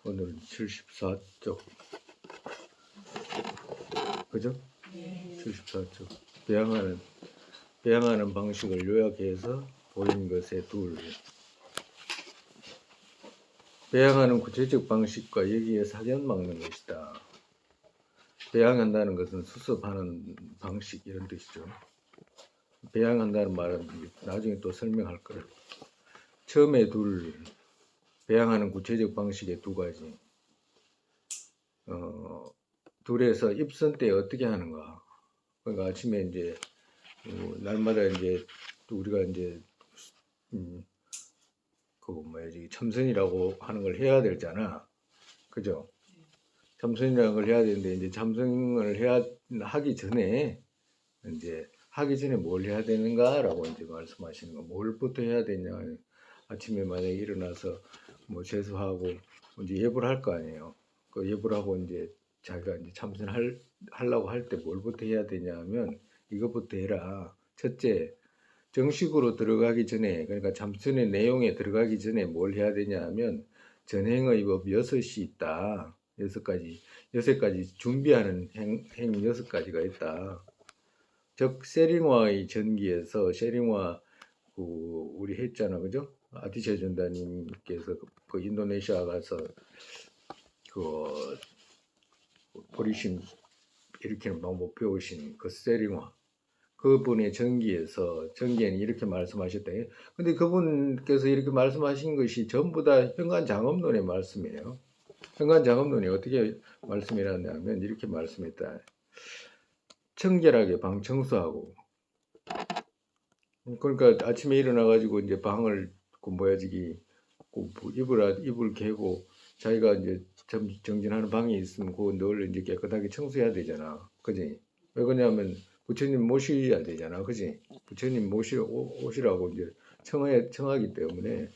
오늘은 74쪽. 그죠? 74쪽. 배양하는 방식을 요약해서 보인 것의 둘. 배양하는 구체적 방식과 여기에 사견 막는 것이다. 배양한다는 것은 수습하는 방식 이런 뜻이죠. 배양한다는 말은 나중에 또 설명할 거예요. 처음에 배양하는 구체적 방식의 두 가지. 둘에서 입선 때 어떻게 하는가. 그러니까 아침에 이제 날마다 이제 우리가 이제 참선이라고 하는 걸 해야 되잖아. 그죠? 참선이라는 걸 해야 되는데 이제 참선을 하기 전에 뭘 해야 되는가라고 이제 말씀하시는 거. 뭘부터 해야 되냐. 아침에 만약에 일어나서 뭐 세수하고 이제 예불 할 거 아니에요. 그 예불하고 이제 자기가 이제 하려고 할 때 뭘부터 해야 되냐 하면 이것부터 해라. 첫째, 정식으로 들어가기 전에, 그러니까 참선의 내용에 들어가기 전에 뭘 해야 되냐 하면 전행의 법 6이 있다. 6가지 준비하는 행 6가지가 있다. 즉 세링화의 전기에서 세링화 우리 했잖아, 그죠? 아티체 전다님께서 그 인도네시아 가서 그 보리심 일으키는 방법 배우신 그 세링화, 그분의 전기에는 이렇게 말씀하셨다. 근데 그분께서 이렇게 말씀하신 것이 전부 다 현관장엄론의 말씀이에요. 현관장엄론이 어떻게 말씀이라냐면 이렇게 말씀했다. 청결하게 방 청소하고, 그러니까 아침에 일어나가지고 이제 방을 이불 개고 자기가 이제 정진하는 방이 있으면 그거 늘 이제 깨끗하게 청소해야 되잖아. 그지? 왜 그러냐면 부처님 모셔야 되잖아. 그지? 부처님 오시라고 이제 청하기 때문에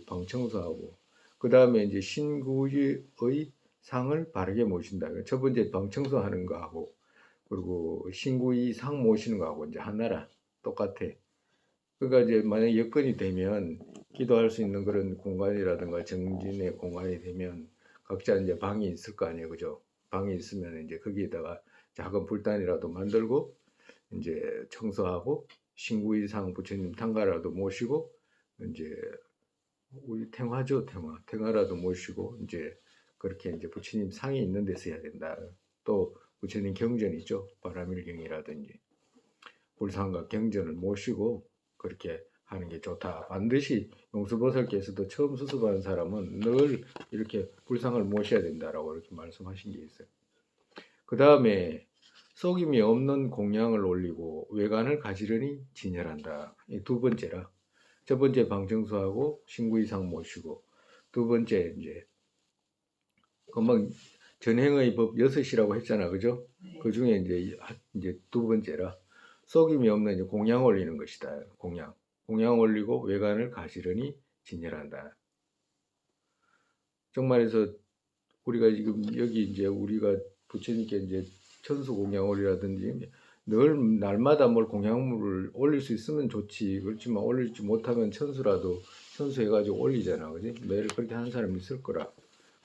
방 청소하고, 그 다음에 이제 신구의 상을 바르게 모신다. 첫 번째 방 청소하는 거하고, 그리고 신구의 상 모시는 거하고 이제 하나라. 똑같아. 그러니까 이제 만약 여건이 되면 기도할 수 있는 그런 공간이라든가 정진의 공간이 되면 각자 이제 방이 있을 거 아니에요, 그죠? 방이 있으면 이제 거기에다가 작은 불단이라도 만들고 이제 청소하고 신구이상 부처님 탕가라도 모시고 이제 우리 탱화라도 모시고 이제 그렇게 이제 부처님 상이 있는 데서 해야 된다. 또 부처님 경전 있죠, 바라밀경이라든지 불상과 경전을 모시고 그렇게 하는 게 좋다. 반드시 용수보살께서도 처음 수습하는 사람은 늘 이렇게 불상을 모셔야 된다라고 이렇게 말씀하신 게 있어요. 그 다음에 속임이 없는 공양을 올리고 외관을 가지런히 진열한다. 이 두 번째라. 첫 번째 방청소하고 신구이상 모시고, 두 번째 이제 금방 전행의 법 6이라고 했잖아, 그죠? 그 중에 이제 두 번째라. 속임이 없는 이제 공양 올리는 것이다. 공양 올리고 외관을 가지런히 진열한다. 정말해서 우리가 지금 여기 이제 우리가 부처님께 이제 천수 공양 올리라든지 늘 날마다 뭘 공양물을 올릴 수 있으면 좋지. 그렇지만 올리지 못하면 천수해가지고 올리잖아, 그지? 매일 그렇게 하는 사람이 있을 거라.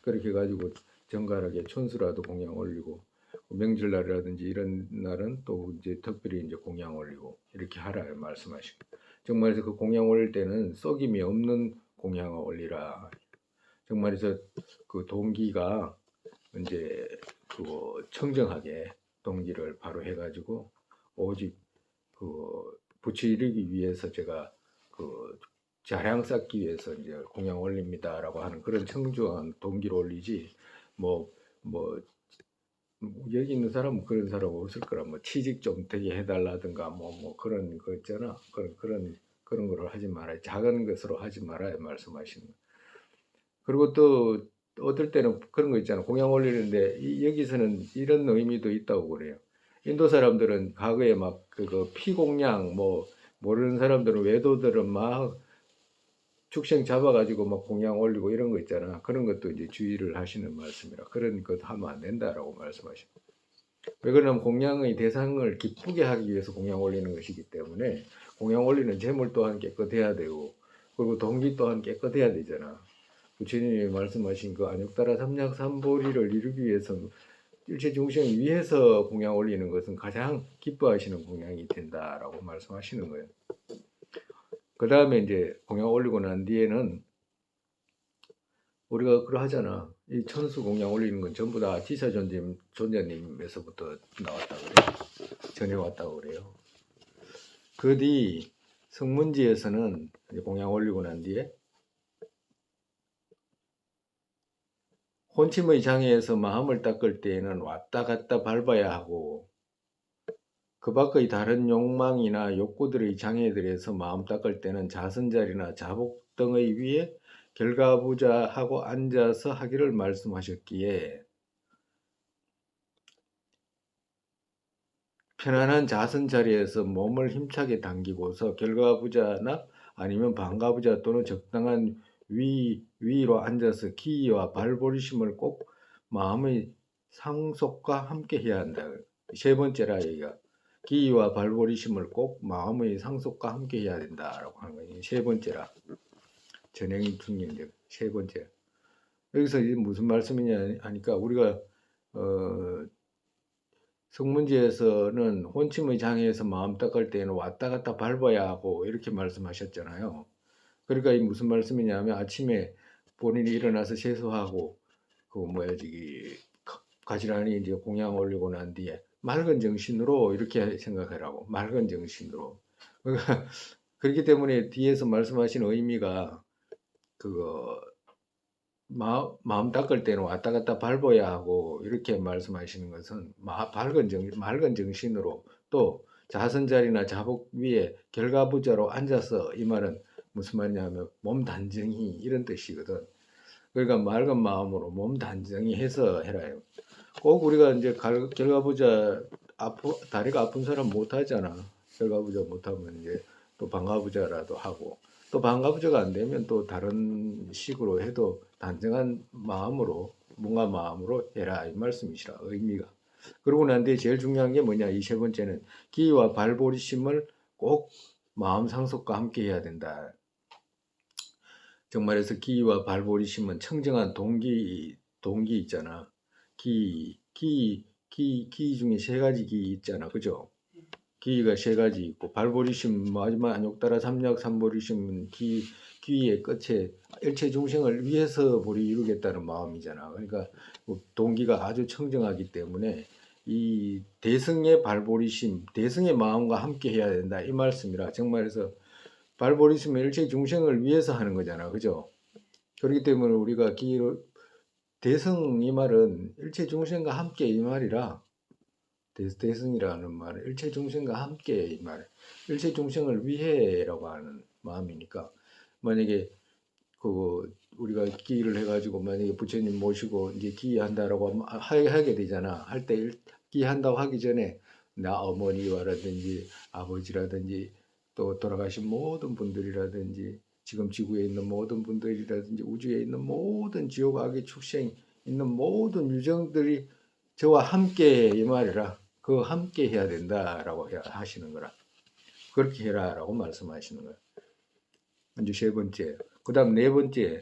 그렇게 해가지고 정갈하게 천수라도 공양 올리고, 명절날이라든지 이런 날은 또 이제 특별히 이제 공양 올리고 이렇게 하라 말씀하시고, 정말에서 그 공양 올릴 때는 썩임이 없는 공양을 올리라. 정말에서 그 동기가 이제 그 청정하게 동기를 바로 해가지고 오직 그 부처 이르기 위해서 제가 그 자량 쌓기 위해서 이제 공양 올립니다라고 하는 그런 청정한 동기를 올리지, 여기 있는 사람은 그런 사람 없을 거라. 취직 좀 되게 해달라든가 그런 거 있잖아. 그런 거를 하지 말아요. 작은 것으로 하지 말아요 말씀하시는 거. 그리고 또 어떨 때는 그런 거 있잖아. 공양 올리는데 여기서는 이런 의미도 있다고 그래요. 인도 사람들은 과거에 막 그거 피공양 모르는 사람들은 외도들은 막 축생 잡아가지고 막 공양 올리고 이런 거 있잖아. 그런 것도 이제 주의를 하시는 말씀이라. 그런 것 하면 안 된다라고 말씀하시고. 왜 그러냐면 공양의 대상을 기쁘게 하기 위해서 공양 올리는 것이기 때문에 공양 올리는 재물 또한 깨끗해야 되고, 그리고 동기 또한 깨끗해야 되잖아. 부처님이 말씀하신 그 안욕따라 삼약삼보리를 이루기 위해서 일체중생을 위해서 공양 올리는 것은 가장 기뻐하시는 공양이 된다라고 말씀하시는 거예요. 그 다음에 이제 공양 올리고 난 뒤에는 우리가 그러하잖아. 이 천수 공양 올리는 건 전부 다 지사 존재님에서부터 나왔다고 그래요. 전해왔다고 그래요. 그 뒤 성문지에서는 공양 올리고 난 뒤에 혼침의 장애에서 마음을 닦을 때에는 왔다 갔다 밟아야 하고 그 밖의 다른 욕망이나 욕구들의 장애들에서 마음 닦을 때는 자선자리나 자복 등의 위에 결과부자하고 앉아서 하기를 말씀하셨기에 편안한 자선자리에서 몸을 힘차게 당기고서 결과부자나 아니면 반가부자 또는 적당한 위로 앉아서 기와 발버리심을 꼭 마음의 상속과 함께 해야 한다. 세 번째라 얘기가 기와 발버리심을 꼭 마음의 상속과 함께 해야 된다라고 하는 거예요. 세 번째라 전행 중인데 세 번째. 여기서 이제 무슨 말씀이냐 하니까 우리가 성문지에서는 혼침의 장애에서 마음 닦을 때에는 왔다 갔다 밟아야 하고 이렇게 말씀하셨잖아요. 그러니까 이 무슨 말씀이냐면 아침에 본인이 일어나서 세수하고 그 뭐야 저기 가지런히 이제 공양 올리고 난 뒤에 맑은 정신으로 이렇게 생각하라고 맑은 정신으로 그러니까 그렇기 때문에 뒤에서 말씀하신 의미가 그거 마음 닦을 때는 왔다 갔다 밟아야 하고 이렇게 말씀하시는 것은 맑은 정신으로 또 자선자리나 자복 위에 결과부자로 앉아서 이 말은 무슨 말이냐면 몸 단정히 이런 뜻이거든. 그러니까 맑은 마음으로 몸 단정히 해서 해라요. 꼭 우리가 이제 결과부자 다리가 아픈 사람 못 하잖아. 결과부자 못하면 이제 또 방과부자라도 하고 또 방과부자가 안 되면 또 다른 식으로 해도 단정한 마음으로 뭔가 마음으로 해라 이 말씀이시라 의미가. 그러고 난 뒤에 제일 중요한 게 뭐냐 이 세 번째는 기와 발버리심을 꼭 마음 상속과 함께 해야 된다. 정말해서 기와 발버리심은 청정한 동기 있잖아. 기 중에 세 가지 기 있잖아. 그죠? 기가 세 가지 있고, 발버리심, 마지막 안욕따라 삼약 삼버리심은 기의 끝에 일체 중생을 위해서 우리 이루겠다는 마음이잖아. 그러니까 동기가 아주 청정하기 때문에 이 대승의 발버리심, 대승의 마음과 함께 해야 된다. 이 말씀이라 정말해서 발버리심은 일체 중생을 위해서 하는 거잖아. 그죠? 그렇기 때문에 우리가 대승 이 말은 일체 중생과 함께 이 말이라 대승이라는 말은 일체 중생과 함께 이 말, 일체 중생을 위해라고 하는 마음이니까 만약에 그 우리가 기를 해가지고 만약에 부처님 모시고 이제 기한다라고 하게 되잖아. 할 때 기한다고 하기 전에 나 어머니와라든지 아버지라든지 또 돌아가신 모든 분들이라든지 지금 지구에 있는 모든 분들이라든지 우주에 있는 모든 지옥 악의 축생 있는 모든 유정들이 저와 함께 이 말이라 그 함께 해야 된다라고 하시는 거라 그렇게 해라라고 말씀하시는 거야. 이제 세 번째, 그다음 네 번째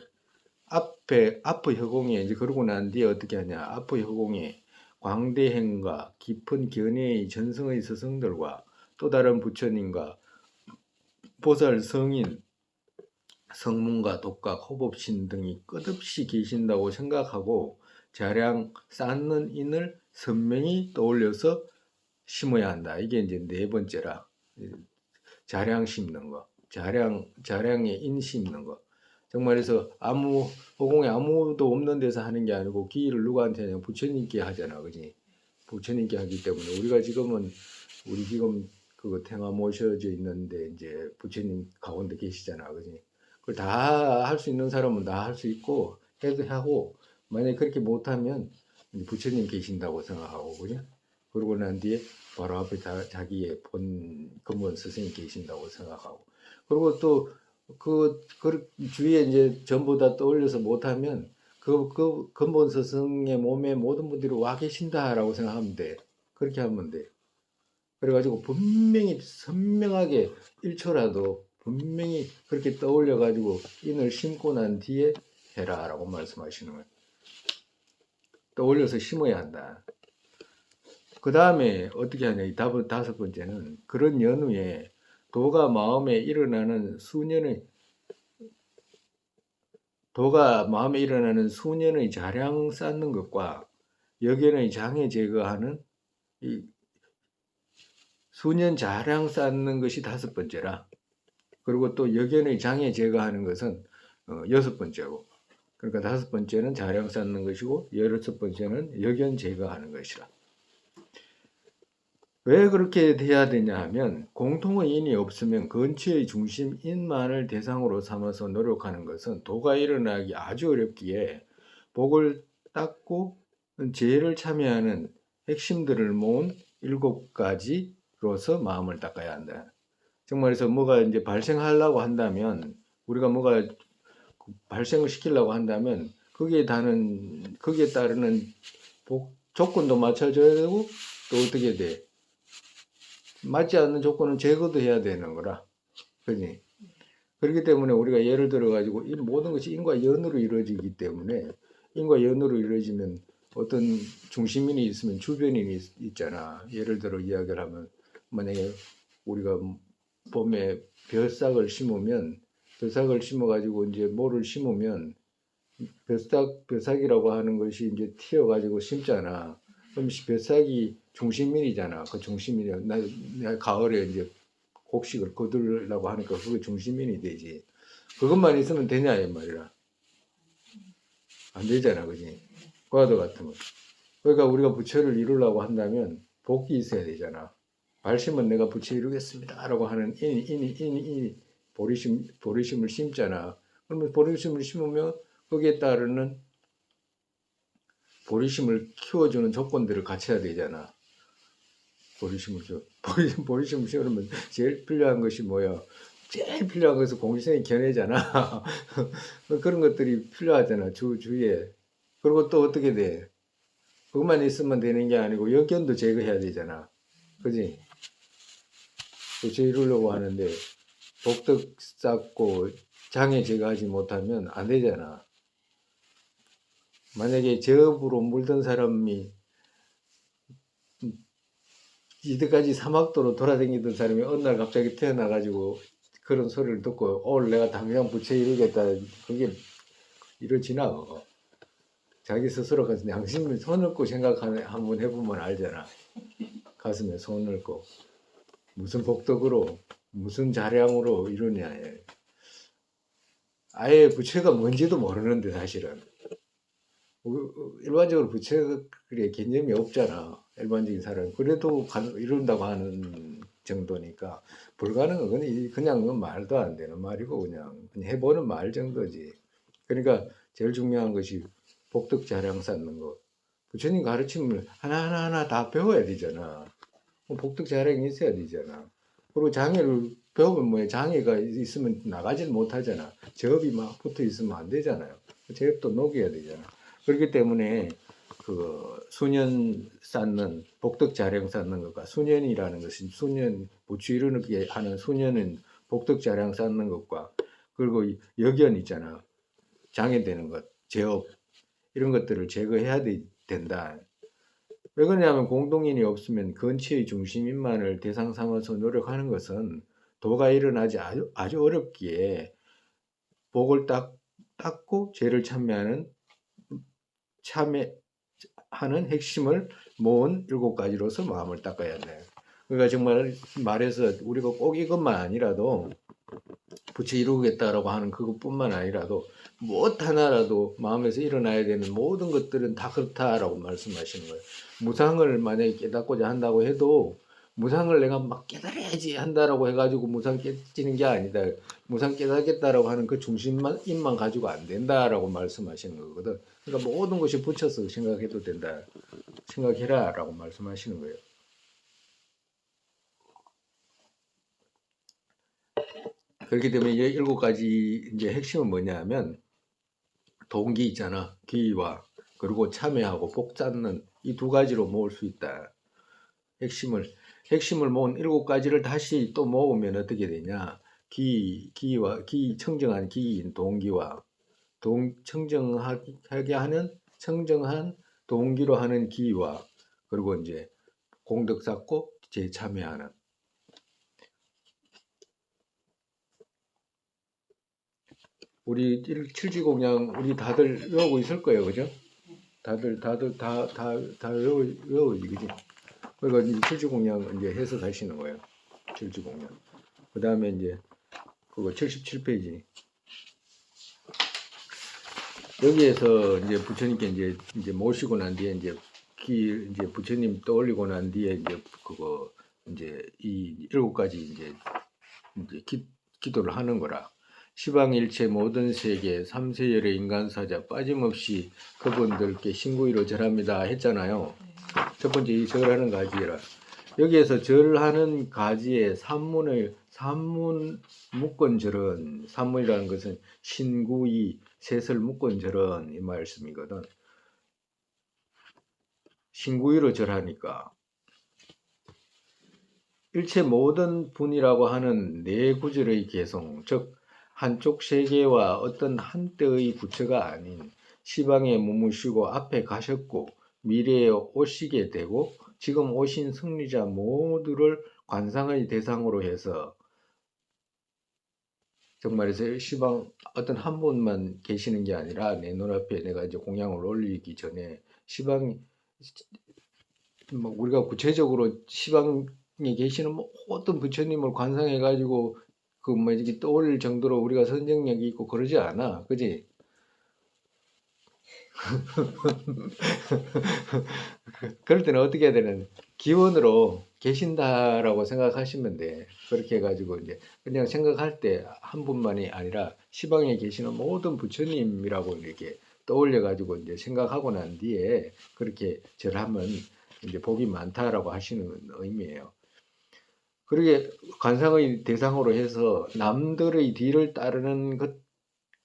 앞의 허공에 이제 그러고 난 뒤에 어떻게 하냐 앞의 허공에 광대행과 깊은 견해의 전성의 스승들과 또 다른 부처님과 보살 성인 성문과 독각 호법신 등이 끝없이 계신다고 생각하고 자량 쌓는 인을 선명히 떠올려서 심어야 한다. 이게 이제 네 번째라. 자량 심는 거. 자량에 인 심는 거. 정말해서 허공에 아무도 없는 데서 하는 게 아니고 기를 누구한테 하냐 부처님께 하잖아. 그지? 부처님께 하기 때문에 우리 지금 그거 태화 모셔져 있는데 이제 부처님 가운데 계시잖아. 그지? 그걸 다 할 수 있는 사람은 다 할 수 있고 해도 하고 만약에 그렇게 못하면 부처님 계신다고 생각하고 그지? 그러고 난 뒤에 바로 앞에 자기의 본 근본 스승이 계신다고 생각하고 그리고 또 그 주위에 이제 전부 다 떠올려서 못하면 그 근본 스승의 몸에 모든 분들이 와 계신다라고 생각하면 돼. 그렇게 하면 돼. 그래가지고 분명히 선명하게 1초라도 분명히 그렇게 떠올려가지고 인을 심고 난 뒤에 해라 라고 말씀하시는 거예요. 떠올려서 심어야 한다. 그 다음에 어떻게 하냐. 이 다섯 번째는 그런 연후에 도가 마음에 일어나는 수년의 자량 쌓는 것과 역연의 장애 제거하는 이 수년 자량 쌓는 것이 다섯 번째라. 그리고 또 역연의 장애 제거하는 것은 여섯 번째고. 그러니까 다섯 번째는 자량 쌓는 것이고 여섯 번째는 역연 제거하는 것이라. 왜 그렇게 돼야 되냐 하면 공통의 인이 없으면 근처의 중심 인만을 대상으로 삼아서 노력하는 것은 도가 일어나기 아주 어렵기에 복을 닦고 제를 참여하는 핵심들을 모은 7가지로서 마음을 닦아야 한다. 정말해서 뭐가 이제 발생하려고 한다면 우리가 뭐가 발생을 시키려고 한다면 거기에 따르는 조건도 맞춰줘야 되고 또 어떻게 돼? 맞지 않는 조건은 제거도 해야 되는 거라. 그지? 그렇기 때문에 우리가 예를 들어 가지고 이 모든 것이 인과 연으로 이루어지기 때문에 인과 연으로 이루어지면 어떤 중심인이 있으면 주변인이 있잖아. 예를 들어 이야기를 하면 만약에 우리가 봄에 벼싹을 심으면 벼싹을 심어 가지고 이제 뭐를 심으면 벼싹이라고 하는 것이 이제 튀어 가지고 심잖아. 그럼 벼싹이 중심인이잖아. 그 중심인이 내가 가을에 이제 곡식을 거두려고 하니까 그게 중심인이 되지. 그것만 있으면 되냐 이 말이야. 안 되잖아, 그지? 그와도 같으면. 그러니까 우리가 부처를 이루려고 한다면 복이 있어야 되잖아. 발심은 내가 부처 이루겠습니다라고 하는 인이 보리심을 심잖아. 그러면 보리심을 심으면 거기에 따르는 보리심을 키워주는 조건들을 갖춰야 되잖아. 보리심을 심으면 제일 필요한 것이 뭐야? 제일 필요한 것은 공기성의 견해잖아. 그런 것들이 필요하잖아. 주위에. 그리고 또 어떻게 돼? 그것만 있으면 되는 게 아니고 역견도 제거해야 되잖아. 그지? 부처 이루려고 하는데 복덕 쌓고 장애 제거하지 못하면 안 되잖아. 만약에 제업으로 물던 사람이 이때까지 사막도로 돌아다니던 사람이 어느 날 갑자기 태어나가지고 그런 소리를 듣고 오늘 내가 당장 부처 이루겠다. 그게 이루어지나 그거. 자기 스스로가 양심을 손 얹고 한번 해보면 알잖아. 가슴에 손 얹고 무슨 복덕으로 무슨 자량으로 이루냐. 아예 부처가 뭔지도 모르는데 사실은 일반적으로 부처의 개념이 없잖아. 일반적인 사람 그래도 이룬다고 하는 정도니까 불가능한 건 그냥 말도 안 되는 말이고 그냥 해보는 말 정도지. 그러니까 제일 중요한 것이 복덕 자량 쌓는 거. 부처님 가르침을 하나하나 다 배워야 되잖아. 복덕 자량이 있어야 되잖아. 그리고 장애를 배우면 뭐야? 장애가 있으면 나가지는 못하잖아. 제업이 막 붙어 있으면 안 되잖아요. 제업도 녹여야 되잖아. 그렇기 때문에 그 수년 쌓는 복덕 자량 쌓는 것과 수년이라는 것은 부처 이루게 하는 수년은 복덕 자량 쌓는 것과 그리고 역연 있잖아. 장애되는 것, 제업 이런 것들을 제거해야 된다. 왜 그러냐면 공동인이 없으면 근처의 중심인만을 대상 삼아서 노력하는 것은 도가 일어나지 아주 어렵기에 복을 닦고 죄를 참여하는 핵심을 모은 7가지로서 마음을 닦아야 돼. 그러니까 정말 말해서 우리가 꼭 이것만 아니라도 부처 이루겠다라고 하는 그것뿐만 아니라도 무엇 하나라도 마음에서 일어나야 되는 모든 것들은 다 그렇다라고 말씀하시는 거예요. 무상을 만약에 깨닫고자 한다고 해도 무상을 내가 막 깨달아야지 한다라고 해가지고 무상 깨지는 게 아니다. 무상 깨닫겠다라고 하는 그 중심만 가지고 안 된다라고 말씀하시는 거거든. 그러니까 모든 것이 붙여서 생각해도 된다. 생각해라라고 말씀하시는 거예요. 그렇기 때문에 이 7가지 이제 핵심은 뭐냐면 동기 있잖아. 기와 그리고 참여하고 복 쌓는 이 2가지로 모을 수 있다. 핵심을 모은 7가지를 다시 또 모으면 어떻게 되냐? 청정한 기인 동기와 청정하게 하는 청정한 동기로 하는 기와 그리고 이제 공덕 쌓고 재참여하는 우리 칠지공양 우리 다들 외우고 있을 거예요, 그죠? 다들 다 외우지, 그지? 그러니까 이제 칠지공양 이제 해석하시는 거예요. 칠지공양. 그 다음에 이제 그거 77페이지. 여기에서 이제 부처님께 이제 모시고 난 뒤에 이제 이제 부처님 떠올리고 난 뒤에 이제 그거 이제 이 7가지 이제 기도를 하는 거라. 시방일체 모든 세계 삼세열의 인간사자 빠짐없이 그분들께 신구의로 절합니다 했잖아요. 첫 번째 이 절하는 가지라. 여기에서 절하는 가지의 산문 묶건절은 산문이라는 것은 신구의 셋을 묶건절은 이 말씀이거든. 신구의로 절하니까 일체 모든 분이라고 하는 네 구절의 개성, 즉 한쪽 세계와 어떤 한때의 부처가 아닌 시방에 머무시고 앞에 가셨고 미래에 오시게 되고 지금 오신 승리자 모두를 관상의 대상으로 해서 정말에서 시방 어떤 한 분만 계시는 게 아니라 내 눈앞에 내가 이제 공양을 올리기 전에 시방 우리가 구체적으로 시방에 계시는 모든 부처님을 관상해 가지고 그 이렇게 떠올릴 정도로 우리가 선정력이 있고 그러지 않아, 그지? 그럴 때는 어떻게 해야 되는? 기원으로 계신다라고 생각하시면 돼. 그렇게 해가지고 이제 그냥 생각할 때 한 분만이 아니라 시방에 계시는 모든 부처님이라고 이렇게 떠올려가지고 이제 생각하고 난 뒤에 그렇게 절하면 이제 복이 많다라고 하시는 의미예요. 그러게 관상의 대상으로 해서 남들의 뒤를 따르는 것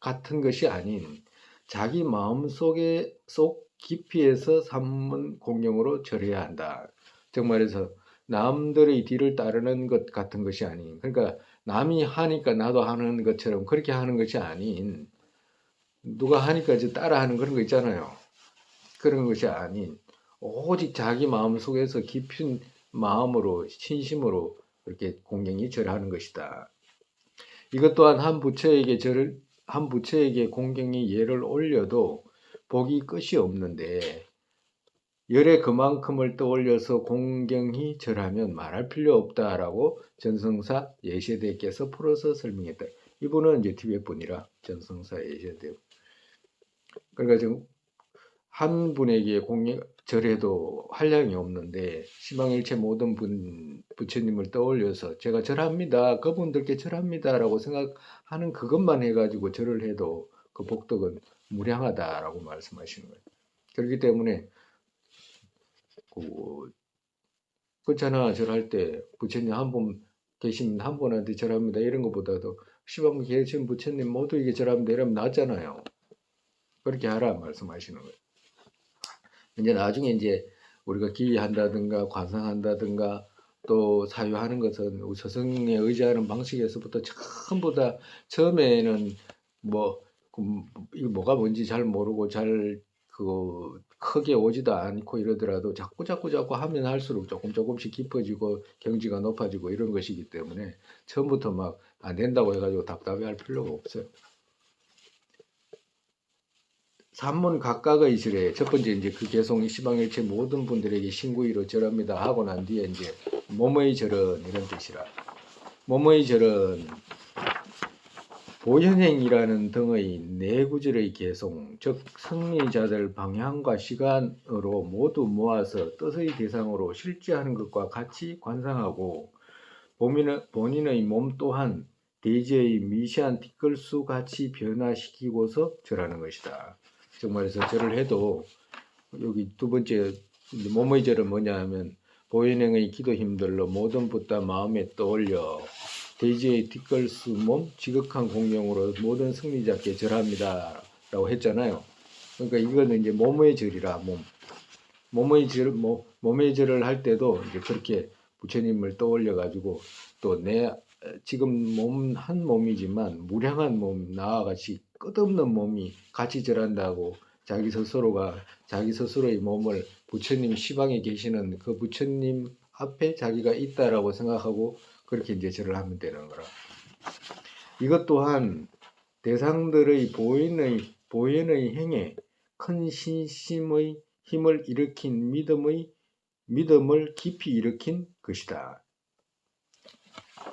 같은 것이 아닌 자기 마음속에 속 깊이에서 삼문 공경으로 절해야 한다. 즉 말해서 남들의 뒤를 따르는 것 같은 것이 아닌, 그러니까 남이 하니까 나도 하는 것처럼 그렇게 하는 것이 아닌, 누가 하니까 이제 따라하는 그런 거 있잖아요. 그런 것이 아닌 오직 자기 마음 속에서 깊은 마음으로 신심으로 그렇게 공경이 절하는 것이다. 이것 또한 한 부처에게 공경이 예를 올려도 복이 끝이 없는데 열의 그만큼을 떠올려서 공경히 절하면 말할 필요 없다라고 전성사 예시대께서 풀어서 설명했다. 이분은 이제 티베트 분이라 전성사 예시대. 그러니까 지금 한 분에게 절해도 한량이 없는데 시방일체 모든 부처님을 떠올려서 제가 절합니다. 그분들께 절합니다라고 생각하는 그것만 해가지고 절을 해도 그 복덕은 무량하다라고 말씀하시는 거예요. 그렇기 때문에 그렇잖아. 절할 때 부처님 한 분 계시면 한 분한테 절합니다. 이런 것보다도 시방 계신 부처님 모두에게 절합니다. 이러면 낫잖아요. 그렇게 하라 말씀하시는 거예요. 이제 나중에 이제 우리가 기한다든가 관상한다든가 또 사유하는 것은 스승에 의지하는 방식에서부터 전부 다 처음에는 이거 뭐가 뭔지 잘 모르고 잘 크게 오지도 않고 이러더라도 자꾸 하면 할수록 조금씩 깊어지고 경지가 높아지고 이런 것이기 때문에 처음부터 막 안 된다고 해가지고 답답해할 필요가 없어요. 산문 각각의 절에 첫 번째 이제 그 개송 시방일체 모든 분들에게 신구의로 절합니다 하고 난 뒤에 이제 몸의 절은 이런 뜻이라. 몸의 절은 보현행이라는 등의 네 구절의 개송, 즉 승리자들 방향과 시간으로 모두 모아서 뜻의 대상으로 실제하는 것과 같이 관상하고 본인의 몸 또한 대지의 미시한 티끌수 같이 변화시키고서 절하는 것이다. 즉 말해서 절을 해도 여기 두 번째 몸의 절은 뭐냐 하면 보현행의 기도 힘들로 모든 붓다 마음에 떠올려 대지의 티끌수 몸 지극한 공경으로 모든 승리자께 절합니다 라고 했잖아요. 그러니까 이거는 이제 몸의 절이라 몸의 절을 할 때도 이제 그렇게 부처님을 떠올려 가지고 또 내 지금 몸 한 몸이지만 무량한 몸 나와 같이 끝없는 몸이 같이 절한다고 자기 스스로의 몸을 부처님 시방에 계시는 그 부처님 앞에 자기가 있다라고 생각하고 그렇게 이제 절을 하면 되는 거라. 이것 또한 대상들의 보현의 행에 큰 신심의 힘을 일으킨 믿음을 깊이 일으킨 것이다.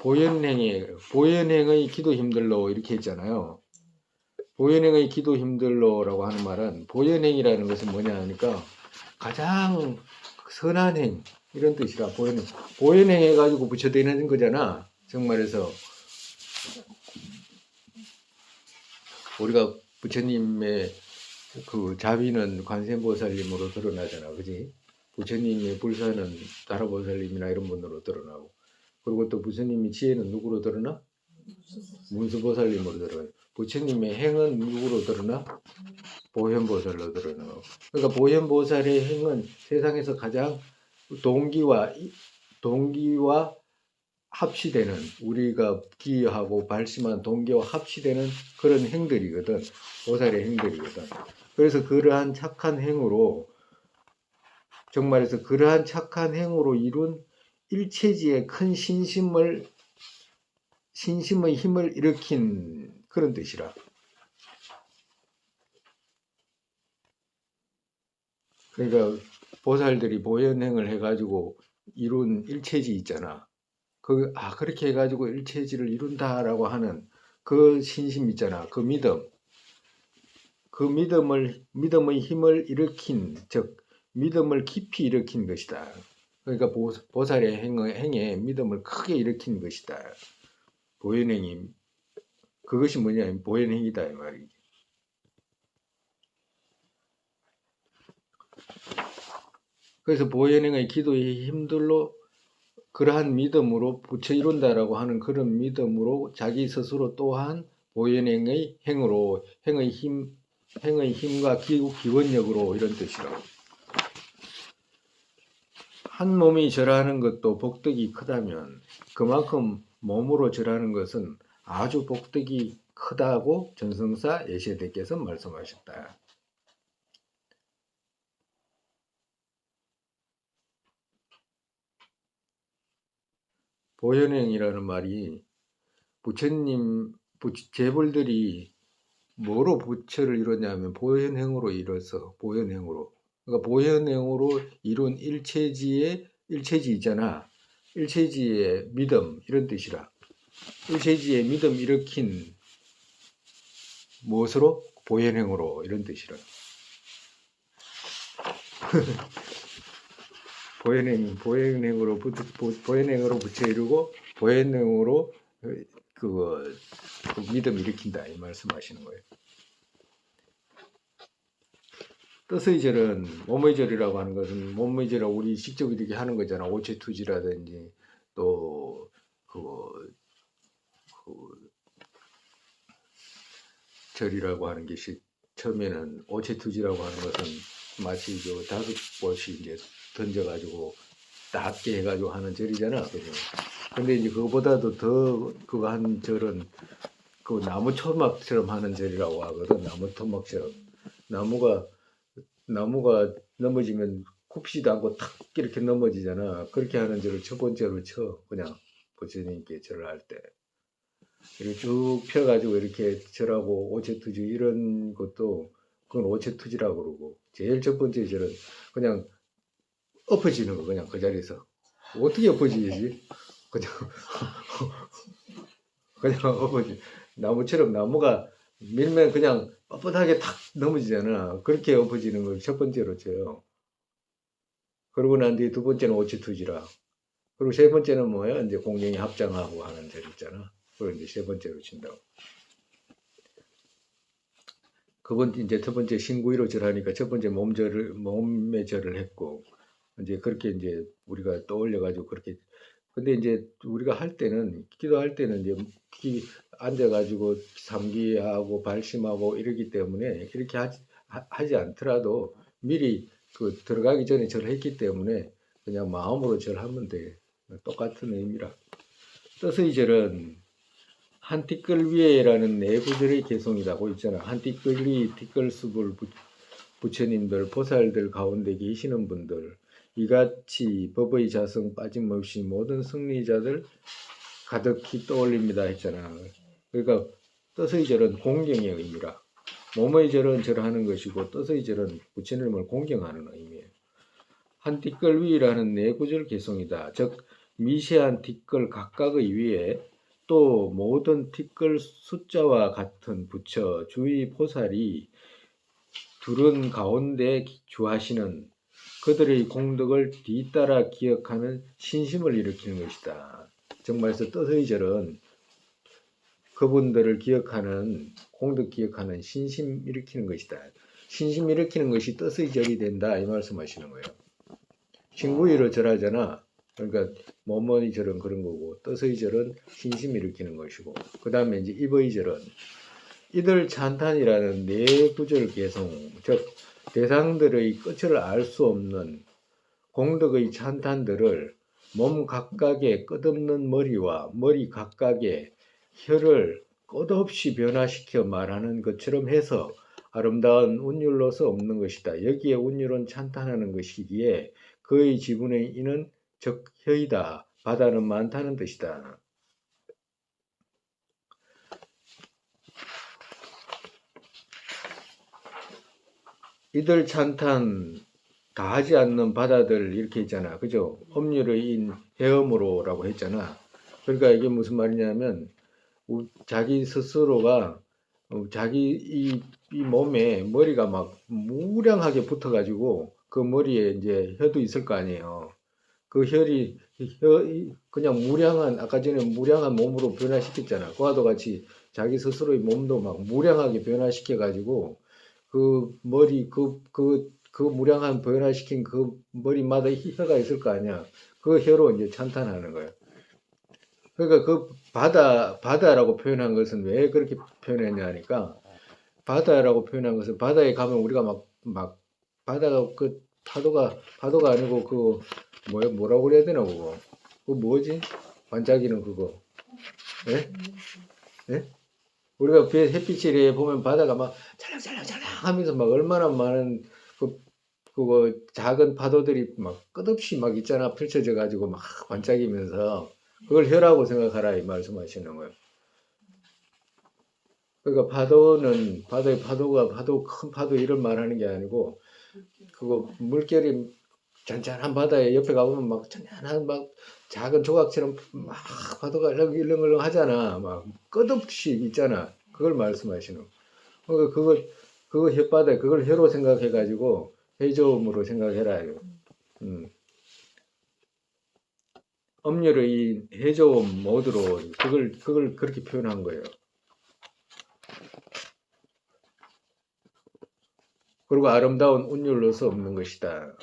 보현행의 기도 힘들로 이렇게 했잖아요. 보현행의 기도 힘들로라고 하는 말은 보현행이라는 것은 뭐냐 하니까 가장 선한 행 이런 뜻이라 보현행 해가지고 부처되는 거잖아. 정말에서 우리가 부처님의 그 자비는 관세음보살님으로 드러나잖아, 그지? 부처님의 불사는 다라보살님이나 이런 분으로 드러나고, 그리고 또 부처님의 지혜는 누구로 드러나? 문수보살님으로 드러나. 부처님의 행은 누구로 드러나? 보현보살로 드러나고. 그러니까 보현보살의 행은 세상에서 가장 동기와 합치되는, 우리가 기여하고 발심한 동기와 합치되는 그런 행들이거든. 보살의 행들이거든. 그래서 그러한 착한 행으로, 정말해서 그러한 착한 행으로 이룬 일체지의 큰 신심의 힘을 일으킨 그런 뜻이라. 그러니까 보살들이 보현행을 해가지고 이룬 일체지 있잖아. 그렇게 해가지고 일체지를 이룬다라고 하는 그 신심 있잖아. 그 믿음. 그 믿음의 힘을 일으킨, 즉, 믿음을 깊이 일으킨 것이다. 그러니까 보살의 행에 믿음을 크게 일으킨 것이다. 보현행이, 그것이 뭐냐, 보현행이다, 이 말이지. 그래서 보현행의 기도의 힘들로 그러한 믿음으로 부처 이룬다라고 하는 그런 믿음으로 자기 스스로 또한 보현행의 행의 힘과 기원력으로 이런 뜻이라고. 한 몸이 절하는 것도 복덕이 크다면 그만큼 몸으로 절하는 것은 아주 복덕이 크다고 전성사 예시대께서 말씀하셨다. 보현행이라는 말이 재벌들이 뭐로 부처를 이뤘냐면 보현행으로 이뤄서 보현행으로. 그러니까 보현행으로 이룬 일체지 있잖아. 일체지의 믿음 이런 뜻이라. 일체지의 믿음 일으킨 무엇으로? 보현행으로 이런 뜻이라. 보현행으로 부처 이루고 보현행으로 그 믿음 일으킨다 이 말씀하시는 거예요. 뜻의 절은 몸의 절이라고 하는 것은 몸의 절은 우리 직접 이렇게 하는 거잖아. 오체투지라든지 또 절이라고 하는 것이 처음에는 오체투지라고 하는 것은 마치 그 5번씩 이제 던져가지고 낮게 해가지고 하는 절이잖아. 그죠? 근데 이제 그거보다도 더 그거 한 절은 그 나무 토막처럼 하는 절이라고 하거든. 나무 토막처럼. 나무가 넘어지면 굽지도 않고 탁 이렇게 넘어지잖아. 그렇게 하는 절을 첫 번째로 쳐. 그냥 부처님께 절을 할 때. 이렇게 쭉 펴가지고 이렇게 절하고 오체투지 이런 것도 그건 오체투지라고 그러고 제일 첫 번째 절은 그냥 엎어지는 거 그냥 그 자리에서 어떻게 엎어지지? 그냥 엎어지. 나무처럼 나무가 밀면 그냥 뻣뻣하게 탁 넘어지잖아. 그렇게 엎어지는 걸 첫 번째로 쳐요. 그러고 난 뒤에 두 번째는 오체투지라. 그리고 세 번째는 뭐야? 이제 공경이 합장하고 하는 절 있잖아. 그걸 이제 세 번째로 친다고. 이제 첫 번째 신구이로 절하니까 첫 번째 몸의 절을 했고, 이제 그렇게 이제 우리가 떠올려가지고 그렇게. 근데 이제 우리가 기도할 때는 이제 앉아가지고 삼기하고 발심하고 이러기 때문에 이렇게 하지 않더라도 미리 들어가기 전에 절을 했기 때문에 그냥 마음으로 절하면 돼. 똑같은 의미라. 뜻의 절은 한 티끌 위에라는 네 구절의 개성이라고 있잖아. 한 티끌 위 티끌숲을 부처님들 보살들 가운데 계시는 분들 이같이 법의 자성 빠짐없이 모든 승리자들 가득히 떠올립니다 했잖아. 그러니까 뜻의 절은 공경의 의미라. 몸의 절은 절하는 것이고 뜻의 절은 부처님을 공경하는 의미예요. 한 티끌 위라는 네 구절 개성이다. 즉 미세한 티끌 각각의 위에 또 모든 티끌 숫자와 같은 부처 주의 보살이 둘은 가운데 주하시는 그들의 공덕을 뒤따라 기억하는 신심을 일으키는 것이다. 정말서 뜻의 절은 그분들을 기억하는 공덕 기억하는 신심 일으키는 것이다. 신심 일으키는 것이 뜻의 절이 된다 이 말씀하시는 거예요. 신구의를 절하잖아. 그러니까 몸의 절은 그런 거고 뜻의 절은 신심 일으키는 것이고 그 다음에 이제 입의 절은 이들 찬탄이라는 네 구절 개성 즉 대상들의 끝을 알 수 없는 공덕의 찬탄들을 몸 각각의 끝없는 머리와 머리 각각의 혀를 끝없이 변화시켜 말하는 것처럼 해서 아름다운 운율로서 없는 것이다. 여기에 운율은 찬탄하는 것이기에 그의 지분의 이는 즉 혀이다. 바다는 많다는 뜻이다. 이들 찬탄 다 하지 않는 바다들 이렇게 있잖아. 그죠? 법률의 인 헤엄으로라고 했잖아. 그러니까 이게 무슨 말이냐면 자기 스스로가 자기 이 몸에 머리가 막 무량하게 붙어가지고 그 머리에 이제 혀도 있을 거 아니에요. 그 혈이 그냥 무량한 아까 전에 무량한 몸으로 변화시켰잖아. 그와도 같이 자기 스스로의 몸도 막 무량하게 변화시켜가지고 그 머리 그 무량한 변화시킨 그 머리마다 혀가 있을 거 아니야. 그 혀로 이제 찬탄하는 거예요. 그러니까 그 바다라고 표현한 것은 왜 그렇게 표현했냐 하니까 바다라고 표현한 것은 바다에 가면 우리가 막 바다가 그 파도가 아니고 그 뭐라고 그래야 되나 그거 그 뭐지 반짝이는 그거 예? 예? 우리가 햇빛에 보면 바다가 막 찰랑찰랑찰랑 하면서 막 얼마나 많은 그거 작은 파도들이 막 끝없이 막 있잖아 펼쳐져 가지고 막 반짝이면서 그걸 혀라고 생각하라 이 말씀하시는 거예요. 그러니까 파도는 바다의 파도가 큰 파도 이런 말 하는 게 아니고 그거 물결이 잔잔한 바다에 옆에 가보면 막 잔잔한 막 작은 조각처럼 막 파도가 일렁일렁 하잖아. 막 끝없이 있잖아. 그걸 말씀하시는. 그러니까 그거 혓바닥 그걸 혀로 생각해 가지고 해조음으로 생각해라. 음률의 이 해조음 모드로 그걸 그렇게 표현한 거예요. 그리고 아름다운 운율로서 없는 것이다.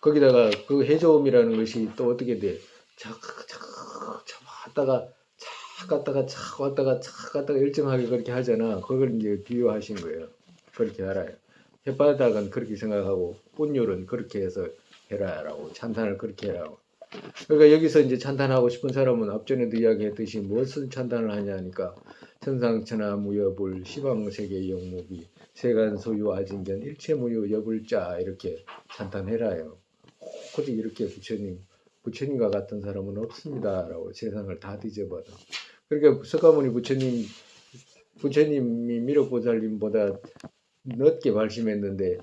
거기다가 그 해조음이라는 것이 또 어떻게 돼? 착 왔다가 착 갔다가 착 왔다가 착 갔다가 일정하게 그렇게 하잖아. 그걸 이제 비유하신 거예요. 그렇게 알아요. 햇바닥은 그렇게 생각하고 운율은 그렇게 해서 해라라고 찬탄을 그렇게 해라고. 그러니까 여기서 이제 찬탄하고 싶은 사람은 앞전에도 이야기했듯이 무엇을 찬탄을 하냐 하니까 천상천하 무여불 시방세계 영무비 세간 소유 아진견 일체무유 여불자 이렇게 찬탄해라요. 굳이 이렇게 부처님과 같은 사람은 없습니다라고 세상을 다 뒤져봐도 그러니까 석가모니 부처님이 미륵보살님보다 늦게 발심했는데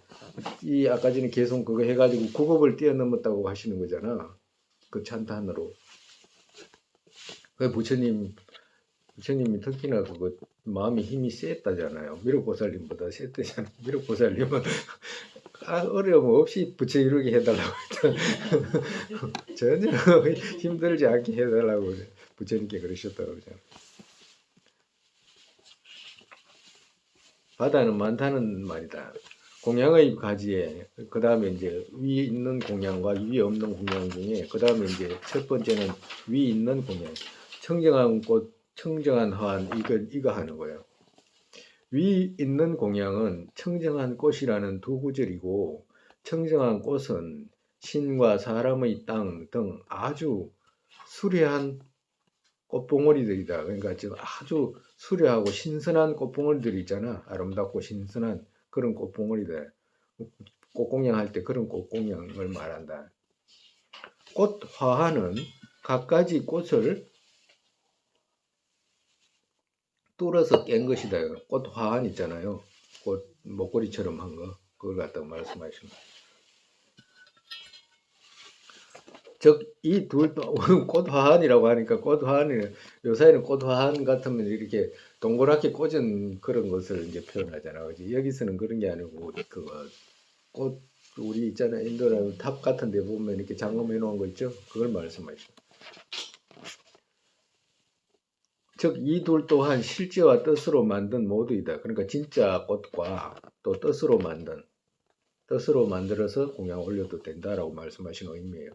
이 아까 전에 개성 그거 해가지고 9급을 뛰어넘었다고 하시는 거잖아. 그 찬탄으로. 그 부처님이 특히나 그거 마음이 힘이 셌다잖아요. 미륵보살님보다 셌다잖아요. 미륵보살님은 어려움 없이 부처 이루게 해달라고 했잖아. 전혀 힘들지 않게 해달라고 부처님께 그러셨다고 그러잖아. 바다는 많다는 말이다. 공양의 가지에 그 다음에 이제 위 있는 공양과 위 없는 공양 중에 그 다음에 이제 첫 번째는 위 있는 공양. 청정한 꽃, 청정한 화환 이거 하는 거예요. 위 있는 공양은 청정한 꽃이라는 두 구절이고 청정한 꽃은 신과 사람의 땅 등 아주 수려한 꽃봉오리들이다. 그러니까 지금 아주 수려하고 신선한 꽃봉오리들 있잖아. 아름답고 신선한 그런 꽃봉오리들. 꽃공양 할 때 그런 꽃공양을 말한다. 꽃화하는 갖가지 꽃을 뚫어서 깬 것이다. 꽃화한 있잖아요. 꽃 목걸이처럼 한 거. 그걸 갖다가 말씀하시는 거예요. 즉, 이 둘, 꽃화한이라고 하니까 꽃화한이, 요사이는 꽃화한 같으면 이렇게 동그랗게 꽂은 그런 것을 이제 표현하잖아. 그지? 여기서는 그런 게 아니고, 그거, 꽃, 우리 있잖아. 인도라는 탑 같은 데 보면 이렇게 장엄해 놓은 거 있죠? 그걸 말씀하시죠. 즉, 이 둘 또한 실제와 뜻으로 만든 모두이다. 그러니까 진짜 꽃과 또 뜻으로 만들어서 공양 올려도 된다라고 말씀하시는 의미예요.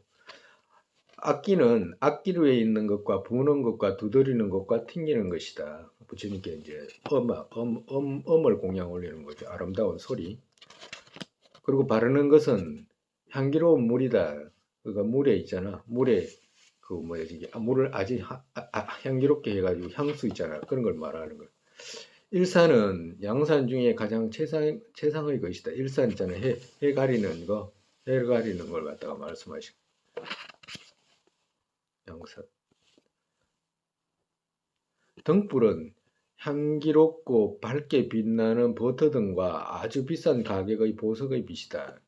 악기는 악기류에 있는 것과 부는 것과 두드리는 것과 튕기는 것이다. 부처님께 이제 음을 공양 올리는 거죠. 아름다운 소리. 그리고 바르는 것은 향기로운 물이다. 그러니까 물에 있잖아. 물에 그 뭐야 이게 물을 아주 향기롭게 해가지고 향수 있잖아. 그런 걸 말하는 거예요. 일산은 양산 중에 가장 최상의 것이다. 일산 있잖아요. 해 가리는 거, 해 가리는 걸 갖다가 말씀하시고 양산. 등불은 향기롭고 밝게 빛나는 버터등과 아주 비싼 가격의 보석의 빛이다.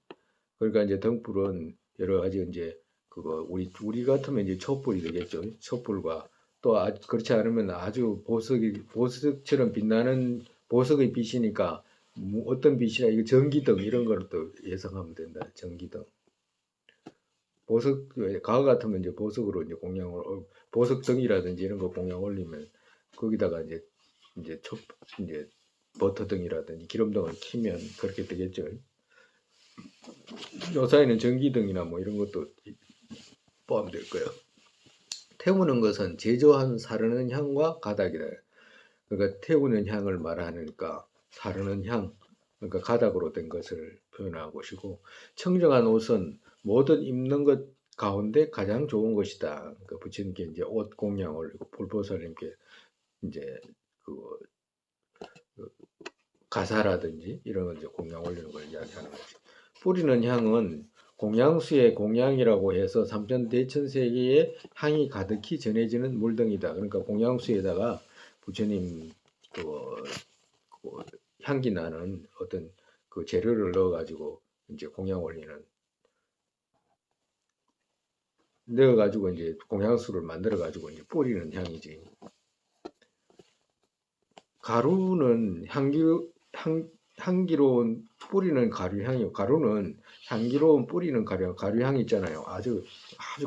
그러니까 이제 등불은 여러 가지 이제 그거 우리 같으면 이제 촛불이 되겠죠. 촛불과 또 그렇지 않으면 아주 보석처럼 빛나는 보석의 빛이니까 어떤 빛이냐 이거 전기등 이런 걸 또 예상하면 된다. 전기등. 보석 가을 같으면 이제 보석으로 이제 공양을 보석등이라든지 이런 거 공양 올리면 거기다가 이제 이제 버터등이라든지 기름등을 키면 그렇게 되겠죠. 요사이는 전기등이나 뭐 이런 것도 포함될 거예요. 태우는 것은 제조한 사르는 향과 가닥이다. 그러니까 태우는 향을 말하니까 사르는 향, 그러니까 가닥으로 된 것을 표현한 것이고, 청정한 옷은 모든 입는 것 가운데 가장 좋은 것이다. 그러니까 부처님께 이제 옷 공양 올리고 불보살님께 이제 그 가사라든지 이런 걸 이제 공양 올리는 걸 이야기하는 거지. 뿌리는 향은 공양수의 공양이라고 해서 삼천대천세계에 향이 가득히 전해지는 물등이다. 그러니까 공양수에다가 부처님 그, 그 향기 나는 어떤 그 재료를 넣어가지고 이제 공양 올리는 넣어가지고 이제 공양수를 만들어가지고 이제 뿌리는 향이지. 가루는 향기로운 뿌리는 가루향이요. 가루는 향기로운 뿌리는 가루향 있잖아요. 아주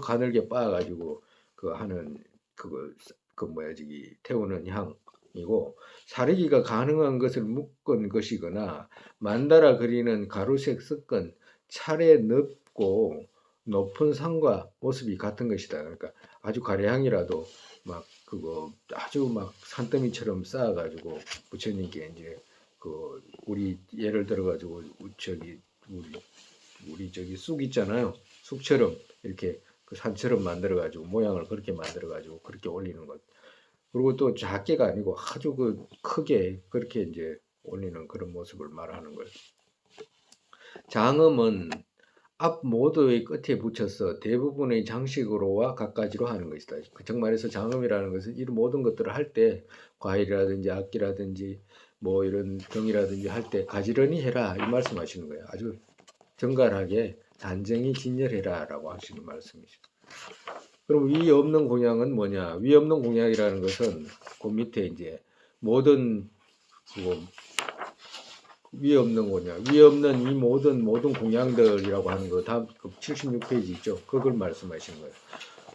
가늘게 빻아가지고 그 하는 그 뭐야 저기 태우는 향이고 사르기가 가능한 것을 묶은 것이거나 만다라 그리는 가루색 섞은 차례 넓고 높은 상과 모습이 같은 것이다. 그러니까 아주 가래향이라도 막 그거 아주 막 산더미처럼 쌓아가지고 부처님께 이제 그 우리 예를 들어가지고 저기 우리 저기 쑥 있잖아요. 쑥처럼 이렇게 그 산처럼 만들어가지고 모양을 그렇게 만들어가지고 그렇게 올리는 것. 그리고 또 작게가 아니고 아주 그 크게 그렇게 이제 올리는 그런 모습을 말하는 거예요. 장음은 앞 모두의 끝에 붙여서 대부분의 장식으로와 갖가지로 하는 것이다. 즉 말해서 장음이라는 것은 이런 모든 것들을 할 때 과일이라든지 악기라든지 뭐 이런 등이라든지 할 때 가지런히 해라 이 말씀하시는 거예요. 아주 정갈하게 단정히 진열해라라고 하시는 말씀이죠. 그럼 위 없는 공양은 뭐냐? 위 없는 공양이라는 것은 그 밑에 이제 모든 위 없는 공양, 위 없는 이 모든 공양들이라고 하는 거 다음 76페이지 있죠. 그걸 말씀하시는 거예요.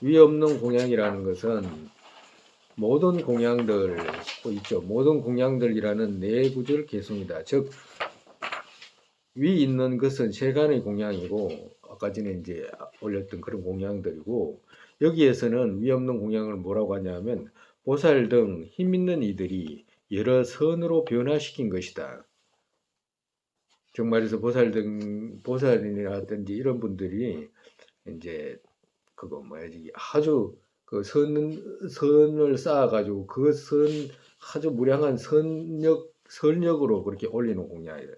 위 없는 공양이라는 것은 모든 공양들 있죠. 모든 공양들이라는 네 구절 개성이다. 즉 위 있는 것은 세간의 공양이고 아까 전에 이제 올렸던 그런 공양들이고 여기에서는 위 없는 공양을 뭐라고 하냐면 보살 등 힘 있는 이들이 여러 선으로 변화시킨 것이다. 정말에서 보살이라든지 이런 분들이 이제 그거 뭐야 아주 그 선을 쌓아가지고 그 아주 무량한 선력으로 그렇게 올리는 공양이에요.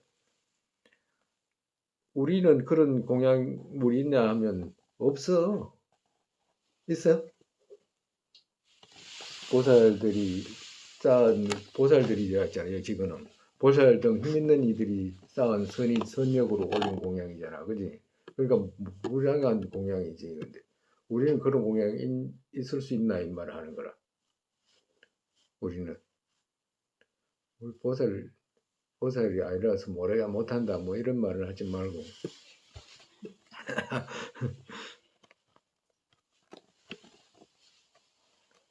우리는 그런 공양물이 있냐 하면 없어. 있어요? 보살들이 쌓은 보살들이 있잖아요. 지금은 보살 등 힘 있는 이들이 쌓은 선력으로 올린 공양이잖아, 그지? 그러니까 무량한 공양이지. 근데 우리는 그런 공양이 있을 수 있나 이 말을 하는 거라. 우리는 우리 보살이 아니라서 뭐래야 못한다 뭐 이런 말을 하지 말고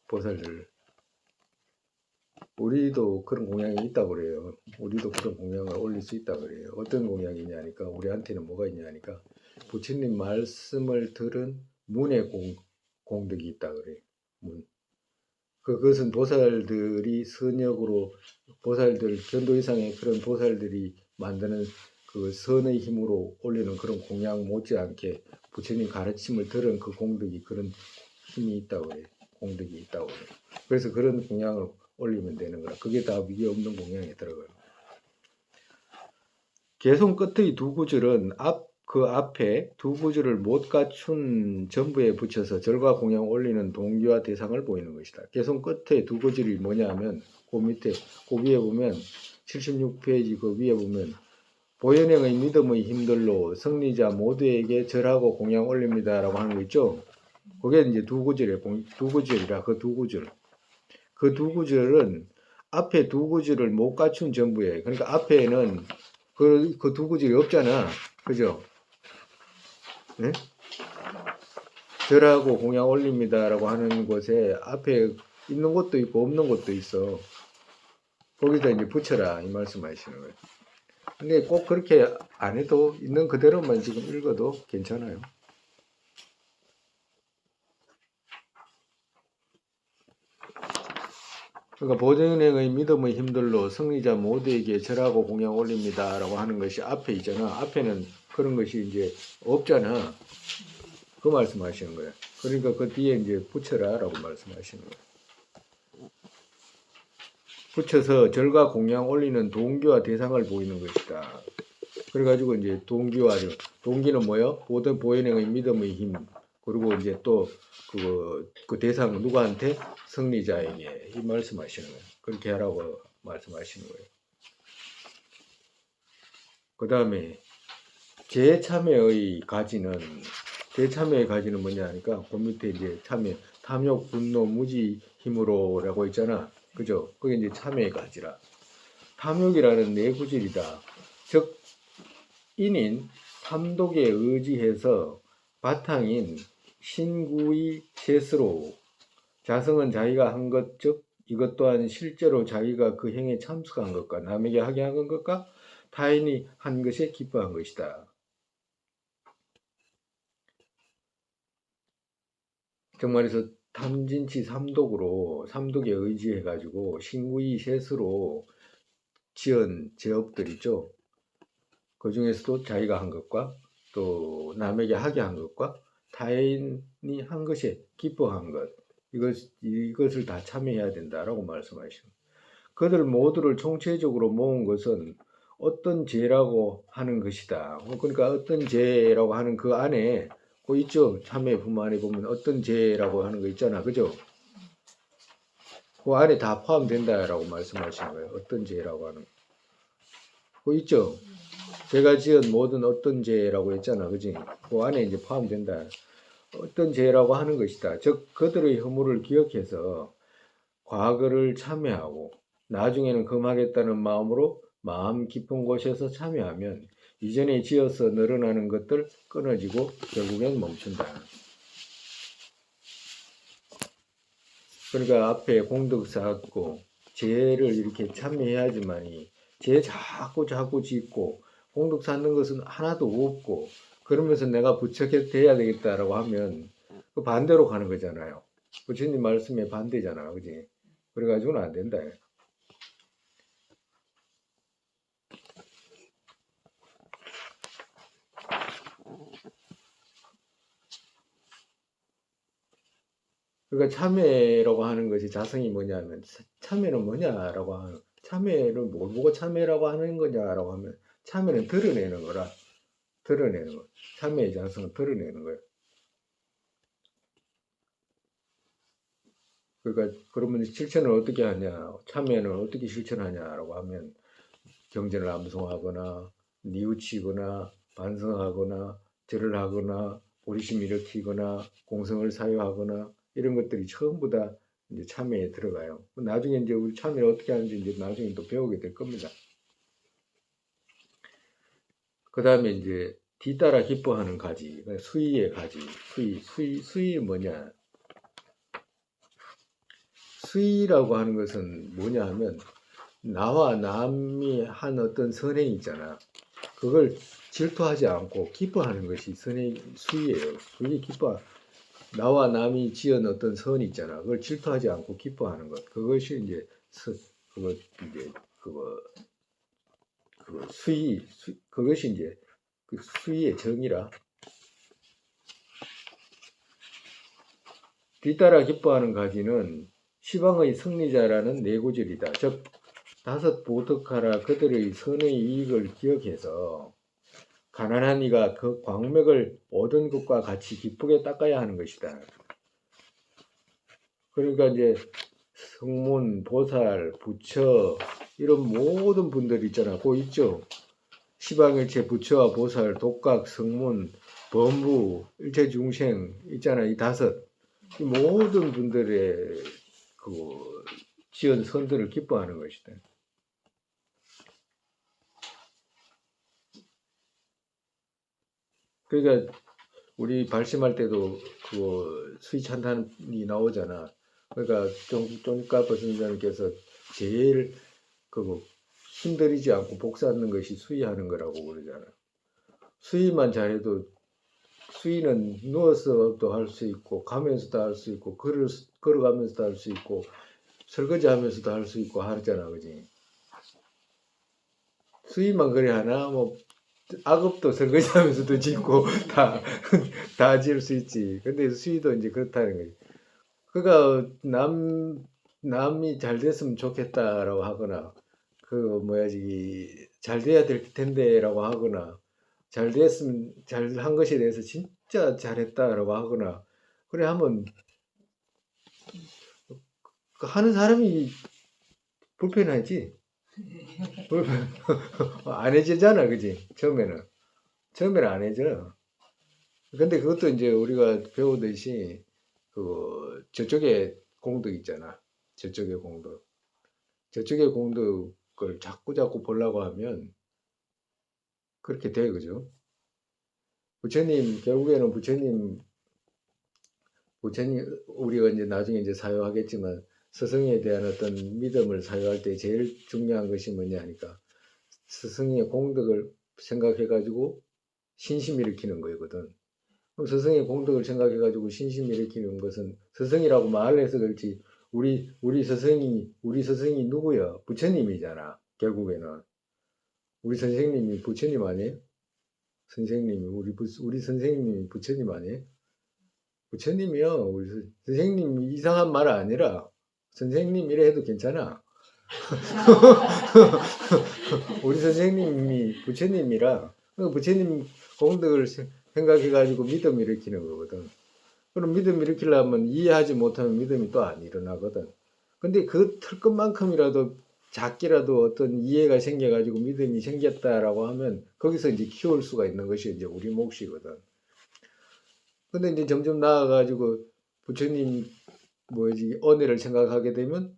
보살들 우리도 그런 공양이 있다고 그래요. 우리도 그런 공양을 올릴 수 있다고 그래요. 어떤 공양이냐니까 우리한테는 뭐가 있냐니까 부처님 말씀을 들은 문의 공덕이 있다 그래요. 문. 그것은 보살들이 선역으로 보살들 견도 이상의 그런 보살들이 만드는 그 선의 힘으로 올리는 그런 공양 못지않게 부처님 가르침을 들은 그 공덕이 그런 힘이 있다고 해요. 공덕이 있다고 해요. 그래서 그런 공양을 올리면 되는 거라. 그게 다 위에 없는 공양에 들어가요. 개송 끝의 두 구절은 그 앞에 두 구절을 못 갖춘 전부에 붙여서 절과 공양 올리는 동기와 대상을 보이는 것이다. 개송 끝에 두 구절이 뭐냐면 그 밑에 그 위에 보면 76페이지 그 위에 보면 보현행의 믿음의 힘들로 승리자 모두에게 절하고 공양 올립니다라고 하는 거 있죠. 그게 이제 두 구절이에요. 두 구절이라 그 두 구절. 그 두 구절은 앞에 두 구절을 못 갖춘 전부에 그러니까 앞에는 그 두 구절이 없잖아. 그죠? 네? 절하고 공양 올립니다라고 하는 곳에 앞에 있는 것도 있고 없는 것도 있어. 거기다 이제 붙여라 이 말씀하시는 거예요. 근데 꼭 그렇게 안 해도 있는 그대로만 지금 읽어도 괜찮아요. 그러니까 보전행의 믿음의 힘들로 승리자 모두에게 절하고 공양 올립니다라고 하는 것이 앞에 있잖아. 앞에는 그런 것이 이제 없잖아. 그 말씀하시는 거예요. 그러니까 그 뒤에 이제 붙여라라고 말씀하시는 거예요. 붙여서 절과 공양 올리는 동기와 대상을 보이는 것이다. 그래가지고 이제 동기는 뭐요? 모든 보현행의 믿음의 힘. 그리고 이제 또 그 대상 누구한테? 승리자에게 이 말씀하시는 거예요. 그렇게 하라고 말씀하시는 거예요. 그 다음에 제참회의 가지는 뭐냐 하니까 그 밑에 이제 참회 탐욕 분노 무지 힘으로라고 있잖아. 그죠? 그게 이제 참회의 가지라. 탐욕이라는 네 구절이다. 즉 인인 탐독에 의지해서 바탕인 신구의 셋으로 자성은 자기가 한 것, 즉 이것 또한 실제로 자기가 그 행에 참석한 것과 남에게 하게 한 것과 타인이 한 것에 기뻐한 것이다. 정말에서 탐진치 삼독에 의지해가지고 신구의 셋으로 지은 제업들 있죠. 그 중에서도 자기가 한 것과 또 남에게 하게 한 것과 타인이 한 것에 기뻐한 것 이것을 다 참여해야 된다라고 말씀하시는 그들 모두를 총체적으로 모은 것은 어떤 죄라고 하는 것이다. 그러니까 어떤 죄라고 하는 그 안에 그 있죠. 참회 부모 안에 보면 어떤 죄라고 하는 거 있잖아. 그죠? 그 안에 다 포함된다라고 말씀하시는 거예요. 어떤 죄라고 하는 거 있죠. 제가 지은 모든 어떤 죄라고 했잖아. 그지? 그 안에 이제 포함된다. 어떤 죄라고 하는 것이다. 즉 그들의 허물을 기억해서 과거를 참회하고 나중에는 금하겠다는 마음으로 마음 깊은 곳에서 참여하면 이전에 지어서 늘어나는 것들 끊어지고 결국엔 멈춘다. 그러니까 앞에 공덕 쌓고 죄를 이렇게 참여해야지만이 죄 자꾸 짓고 공덕 쌓는 것은 하나도 없고 그러면서 내가 부처돼야 되겠다라고 하면 그 반대로 가는 거잖아요. 부처님 말씀에 반대잖아, 그지? 그래가지고는 안 된다. 그러니까 참회라고 하는 것이 자성이 뭐냐면 참회는 뭐냐라고 하는 참회를 뭘 보고 참회라고 하는 거냐라고 하면 참회는 드러내는 거라 드러내는 거 참회의 자성은 드러내는 거예요. 그러니까 그러면 실천을 어떻게 하냐 참회는 어떻게 실천하냐라고 하면 경전을 암송하거나 뉘우치거나 반성하거나 절을 하거나 보리심 일으키거나 공성을 사유하거나 이런 것들이 전부 다 이제 참회에 들어가요. 나중에 이제 우리 참회를 어떻게 하는지 이제 나중에 또 배우게 될 겁니다. 그 다음에 이제 뒤따라 기뻐하는 가지, 수의의 가지, 수의 뭐냐? 수의라고 하는 것은 뭐냐 하면 나와 남이 한 어떤 선행이 있잖아. 그걸 질투하지 않고 기뻐하는 것이 수의예요. 수의 기뻐. 나와 남이 지은 어떤 선이 있잖아. 그걸 질투하지 않고 기뻐하는 것. 그것이 이제 그거 이제 그거 그것이 이제 그 수의의 정의라. 뒤따라 기뻐하는 가지는 시방의 승리자라는 내구절이다. 즉 다섯 보덕하라 그들의 선의 이익을 기억해서 가난한 이가 그 광맥을 얻은 것과 같이 기쁘게 닦아야 하는 것이다. 그러니까 이제 성문, 보살, 부처 이런 모든 분들 있잖아. 그 있죠. 시방일체, 부처와 보살, 독각, 성문, 범부, 일체중생 있잖아. 이 다섯. 이 모든 분들의 그 지은 선들을 기뻐하는 것이다. 그러니까 우리 발심할 때도 그 수위찬탄이 나오잖아. 그러니까 쫑까빠 선생님께서 제일 그 힘들이지 않고 복사하는 것이 수위하는 거라고 그러잖아. 수위만 잘해도 수위는 누워서도 할 수 있고 가면서도 할 수 있고 걸어가면서도 할 수 있고 설거지하면서도 할 수 있고 하잖아, 그지? 수위만 그래 하나 뭐 악업도 설거지하면서도 짓고 다 지을 수 있지. 근데 수위도 이제 그렇다는 거지. 그러니까 남이 잘 됐으면 좋겠다라고 하거나 그 뭐야지 잘 돼야 될 텐데라고 하거나 잘 됐으면 잘한 것에 대해서 진짜 잘했다라고 하거나 그래 하면 그 하는 사람이 불편하지. 불편 안 해지잖아, 그지? 처음에는 안 해져. 근데 그것도 이제 우리가 배우듯이 그 저쪽에 공덕 있잖아. 저쪽에 공덕. 저쪽의 공덕을 자꾸 보려고 하면 그렇게 돼, 그죠? 부처님, 결국에는 부처님, 우리가 이제 나중에 이제 사유하겠지만 스승에 대한 어떤 믿음을 사유할 때 제일 중요한 것이 뭐냐 하니까 스승의 공덕을 생각해가지고 신심 일으키는 거거든. 그럼 스승의 공덕을 생각해가지고 신심 일으키는 것은 스승이라고 말을 해서 그렇지 우리 스승이 누구야? 부처님이잖아. 결국에는 우리 선생님이 부처님 아니에요? 선생님이 우리 선생님이 부처님 아니에요? 부처님이요. 우리 선생님이 이상한 말 아니라 선생님 이래 해도 괜찮아. 우리 선생님이 부처님이라 부처님 공덕을 생각해가지고 믿음 일으키는 거거든. 그럼 믿음 일으키려면 이해하지 못하면 믿음이 또 안 일어나거든. 근데 그 틀 것만큼이라도 작게라도 어떤 이해가 생겨가지고 믿음이 생겼다라고 하면 거기서 이제 키울 수가 있는 것이 이제 우리 몫이거든. 근데 이제 점점 나아가지고 부처님 뭐지 은혜를 생각하게 되면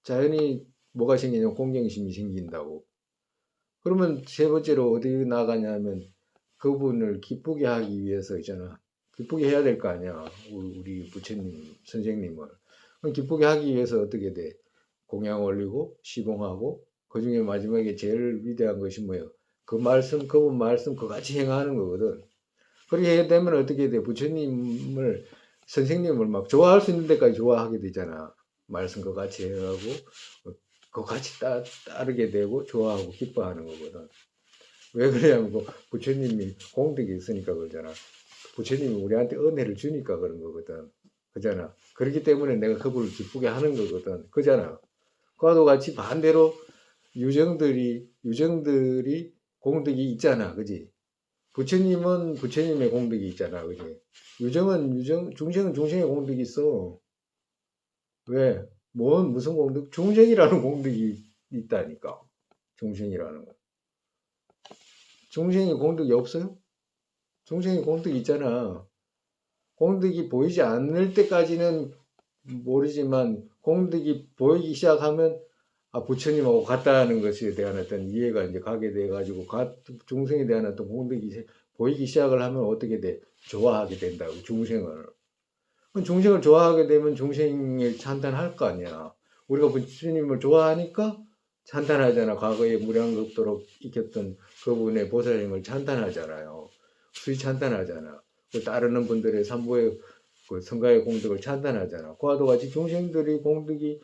자연히 뭐가 생기냐면 공경심이 생긴다고. 그러면 세 번째로 어디 나가냐면 그분을 기쁘게 하기 위해서 있잖아. 기쁘게 해야 될 거 아니야. 우리 부처님 선생님을. 그럼 기쁘게 하기 위해서 어떻게 돼? 공양 올리고 시봉하고 그중에 마지막에 제일 위대한 것이 뭐예요? 그분 말씀 그같이 행하는 거거든. 그렇게 되면 어떻게 돼? 부처님을 선생님을 막 좋아할 수 있는 데까지 좋아하게 되잖아. 말씀 그같이 해가고 그같이 따르게 되고 좋아하고 기뻐하는 거거든. 왜 그러냐면 부처님이 공덕이 있으니까 그러잖아. 부처님이 우리한테 은혜를 주니까 그런 거거든. 그잖아. 그렇기 때문에 내가 그분을 기쁘게 하는 거거든. 그잖아. 그와도 같이 반대로 유정들이 공덕이 있잖아. 그지? 부처님은 부처님의 공덕이 있잖아. 그지? 중생은 중생의 공덕이 있어. 왜? 무슨 공덕? 중생이라는 공덕이 있다니까. 중생이라는 거. 중생이 공덕이 없어요? 중생이 공덕이 있잖아. 공덕이 보이지 않을 때까지는 모르지만 공덕이 보이기 시작하면 부처님하고 같다는 것에 대한 어떤 이해가 이제 가게 돼 가지고 중생에 대한 어떤 공덕이 보이기 시작을 하면 어떻게 돼? 좋아하게 된다고 중생을. 중생을 좋아하게 되면 중생을 찬탄할 거 아니야. 우리가 부처님을 좋아하니까 찬탄하잖아. 과거에 무량겁도록 익혔던 그분의 보살님을 찬탄하잖아요. 수위 찬탄하잖아. 따르는 분들의 삼보의 성가의 공덕을 찬탄하잖아. 그와도 같이 중생들의 공덕이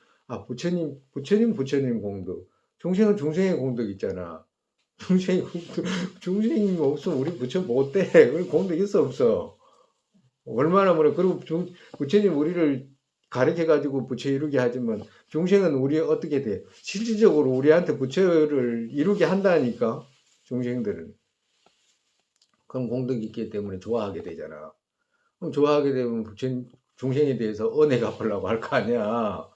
부처님 공덕. 중생은 중생의 공덕 있잖아. 중생이 없으면 우리 부처 못 돼. 공덕 있어 없어. 얼마나 뭐래. 그리고 부처님 우리를 가르쳐 가지고 부처 이루게 하지만 중생은 우리 어떻게 돼? 실질적으로 우리한테 부처를 이루게 한다니까. 중생들은. 그럼 공덕이 있기 때문에 좋아하게 되잖아. 그럼 좋아하게 되면 중생에 대해서 은혜 갚으려고 할 거 아니야.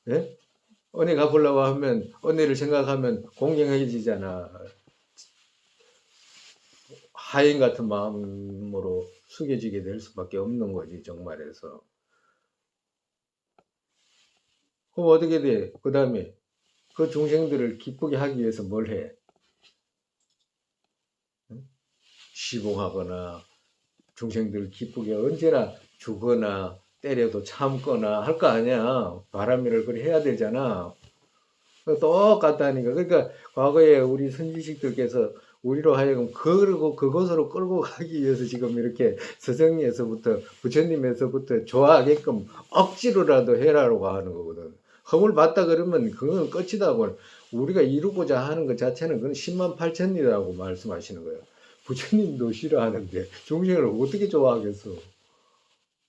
예? 은혜 갚으려고 하면 은혜를 생각하면 공경해지잖아. 하인 같은 마음으로 숙여지게 될 수밖에 없는 거지 정말에서. 그럼 어떻게 돼? 그 다음에 그 중생들을 기쁘게 하기 위해서 뭘 해? 시봉하거나 중생들을 기쁘게 언제나 주거나 때려도 참거나 할 거 아니야. 바람일을 그리 해야 되잖아. 똑같다니까. 그러니까 과거에 우리 선지식들께서 우리로 하여금 그것으로 끌고 가기 위해서 지금 이렇게 서정리에서부터 부처님에서부터 좋아하게끔 억지로라도 해라고 하는 거거든. 허물 받다 그러면 그건 끝이다고. 우리가 이루고자 하는 것 자체는 그건 10만 8천이라고 말씀하시는 거예요. 부처님도 싫어하는데 중생을 어떻게 좋아하겠어.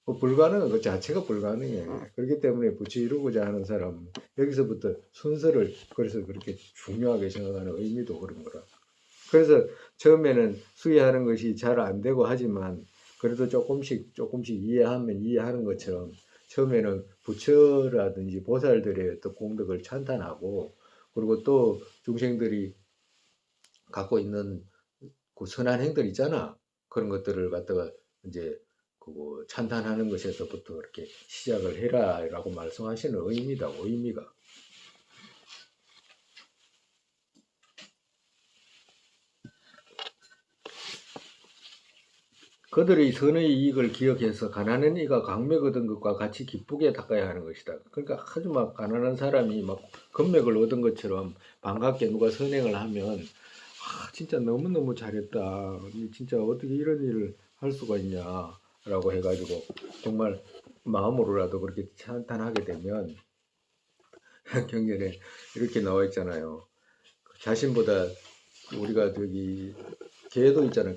불가능한 그 자체가 불가능해. 그렇기 때문에 부처 이루고자 하는 사람 여기서부터 순서를 그래서 그렇게 중요하게 생각하는 의미도 그런 거라. 그래서 처음에는 수의하는 것이 잘 안 되고 하지만 그래도 조금씩 이해하면 이해하는 것처럼 처음에는 부처라든지 보살들의 어떤 공덕을 찬탄하고 그리고 또 중생들이 갖고 있는 그 선한 행들 있잖아. 그런 것들을 갖다가 이제 그거 찬탄하는 것에서부터 이렇게 시작을 해라라고 말씀하시는 의미다. 의미가. 그들의 선의 이익을 기억해서 가난한 이가 강맥 얻은 것과 같이 기쁘게 닦아야 하는 것이다. 그러니까 아주 막 가난한 사람이 막 금맥을 얻은 것처럼 반갑게 누가 선행을 하면 진짜 너무너무 잘했다. 진짜 어떻게 이런 일을 할 수가 있냐라고 해가지고 정말 마음으로라도 그렇게 찬탄하게 되면 경전에 이렇게 나와 있잖아요. 자신보다 우리가 저기 개도 있잖아.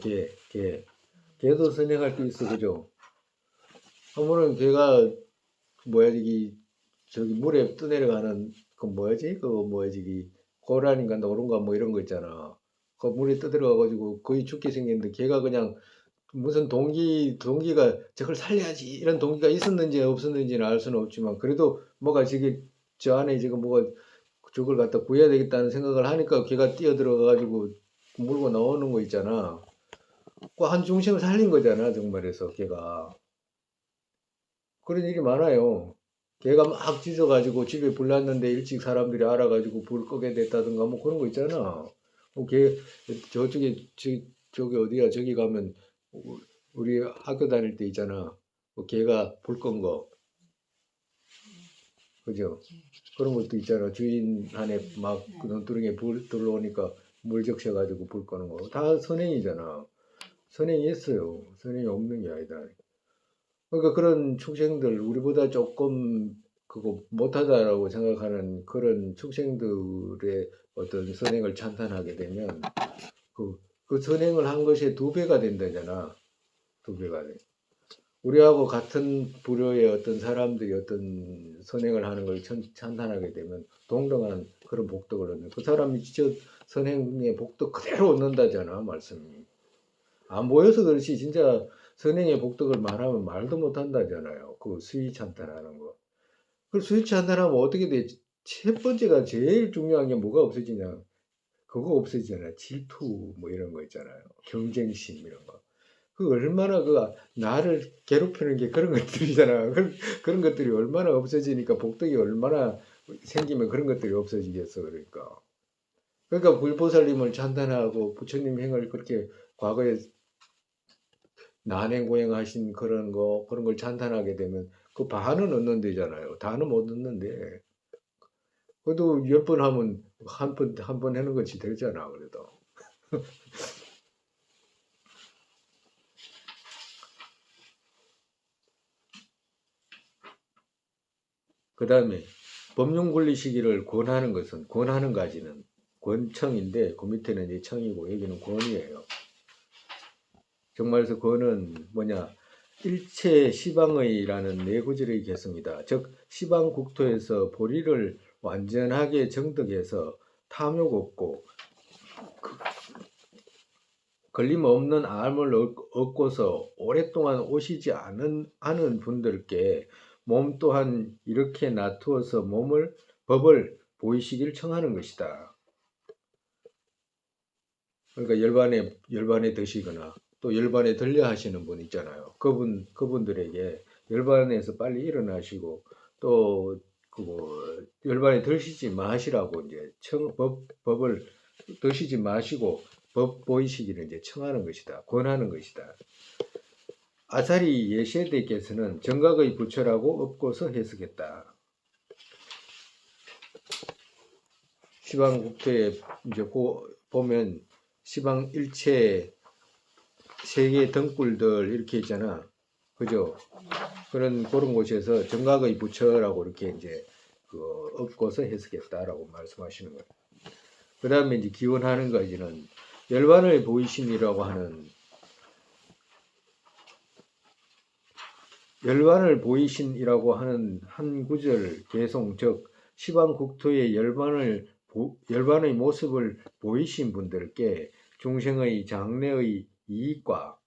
개도 선행할 게 있어. 그죠? 한 번은 개가 뭐야 저기 물에 떠내려가는 그 뭐야지? 그거 뭐야지? 고라니인가 노른가 뭐 이런 거 있잖아. 그 물에 떠들어가가지고 거의 죽게 생겼는데 걔가 그냥 무슨 동기가 저걸 살려야지 이런 동기가 있었는지 없었는지는 알 수는 없지만 그래도 뭐가 저 안에 지금 뭐가 저걸 갖다 구해야 되겠다는 생각을 하니까 걔가 뛰어들어가가지고 물고 나오는 거 있잖아. 그 한 중생을 살린 거잖아 정말에서 걔가. 그런 일이 많아요. 걔가 막 짖어가지고 집에 불 났는데 일찍 사람들이 알아가지고 불 끄게 됐다든가 뭐 그런 거 있잖아. 걔 저쪽에 저기 어디야 저기 가면 우리 학교 다닐 때 있잖아. 걔가 불 끈 거. 그죠? 그런 것도 있잖아. 주인 안에 막 눈두렁에 불 들어오니까 물 적셔가지고 불 끄는 거. 다 선행이잖아. 선행이 있어요. 선행이 없는 게 아니다. 그러니까 그런 축생들, 우리보다 조금 그거 못하다라고 생각하는 그런 축생들의 어떤 선행을 찬탄하게 되면 그 선행을 한 것이 2배가 된다잖아. 2배가 돼. 우리하고 같은 부류의 어떤 사람들이 어떤 선행을 하는 걸 찬탄하게 되면 동등한 그런 복덕을 얻는, 그 사람이 진짜 선행의 복덕 그대로 얻는다잖아 말씀이. 안 보여서 그렇지 진짜 선행의 복덕을 말하면 말도 못 한다잖아요. 그 수위 찬탄하는 거. 그 수위 찬탄하면 어떻게 돼? 첫 번째가 제일 중요한 게 뭐가 없어지냐? 그거 없어지잖아. 질투 뭐 이런 거 있잖아요. 경쟁심 이런 거. 그 얼마나 그 나를 괴롭히는 게 그런 것들이잖아. 그런 것들이 얼마나 없어지니까 복덕이 얼마나 생기면 그런 것들이 없어지겠어. 그러니까 불보살님을 찬탄하고 부처님 행을 그렇게 과거에 난행고행하신 그런 걸 찬탄하게 되면 그 반은 얻는 데잖아요. 다는 못 얻는데 그래도 10번 하면 한 번 하는 것이 되잖아. 그래도 그 다음에 법륜 권리 시기를 권하는 가지는 권청인데 그 밑에는 이제 청이고 여기는 권이에요. 정말에서 권은 뭐냐? 일체 시방의라는 네 구절의 개성이다. 즉 시방 국토에서 보리를 완전하게 정득해서 탐욕 없고 걸림없는 암을 얻고서 오랫동안 오시지 않은 분들께 몸 또한 이렇게 놔두어서 법을 보이시길 청하는 것이다. 그러니까 열반에 드시거나 또 열반에 들려 하시는 분 있잖아요. 그분들에게 열반에서 빨리 일어나시고 또 열반에 드시지 마시라고 이제 법을 드시지 마시고 법 보이시기를 이제 청하는 것이다. 권하는 것이다. 아사리 예세대께서는 정각의 부처라고 엎고서 해석했다. 시방국토에 이제 보면 시방 일체 세계 등불들 이렇게 있잖아. 그죠? 그런 곳에서 정각의 부처라고 이렇게 이제 엎고서 해석했다라고 말씀하시는 거예요. 그 다음에 이제 기원하는 가지는 열반을 보이심이라고 하는 한 구절 개송, 즉 시방국토의 열반의 모습을 보이신 분들께 중생의 장래의 이익과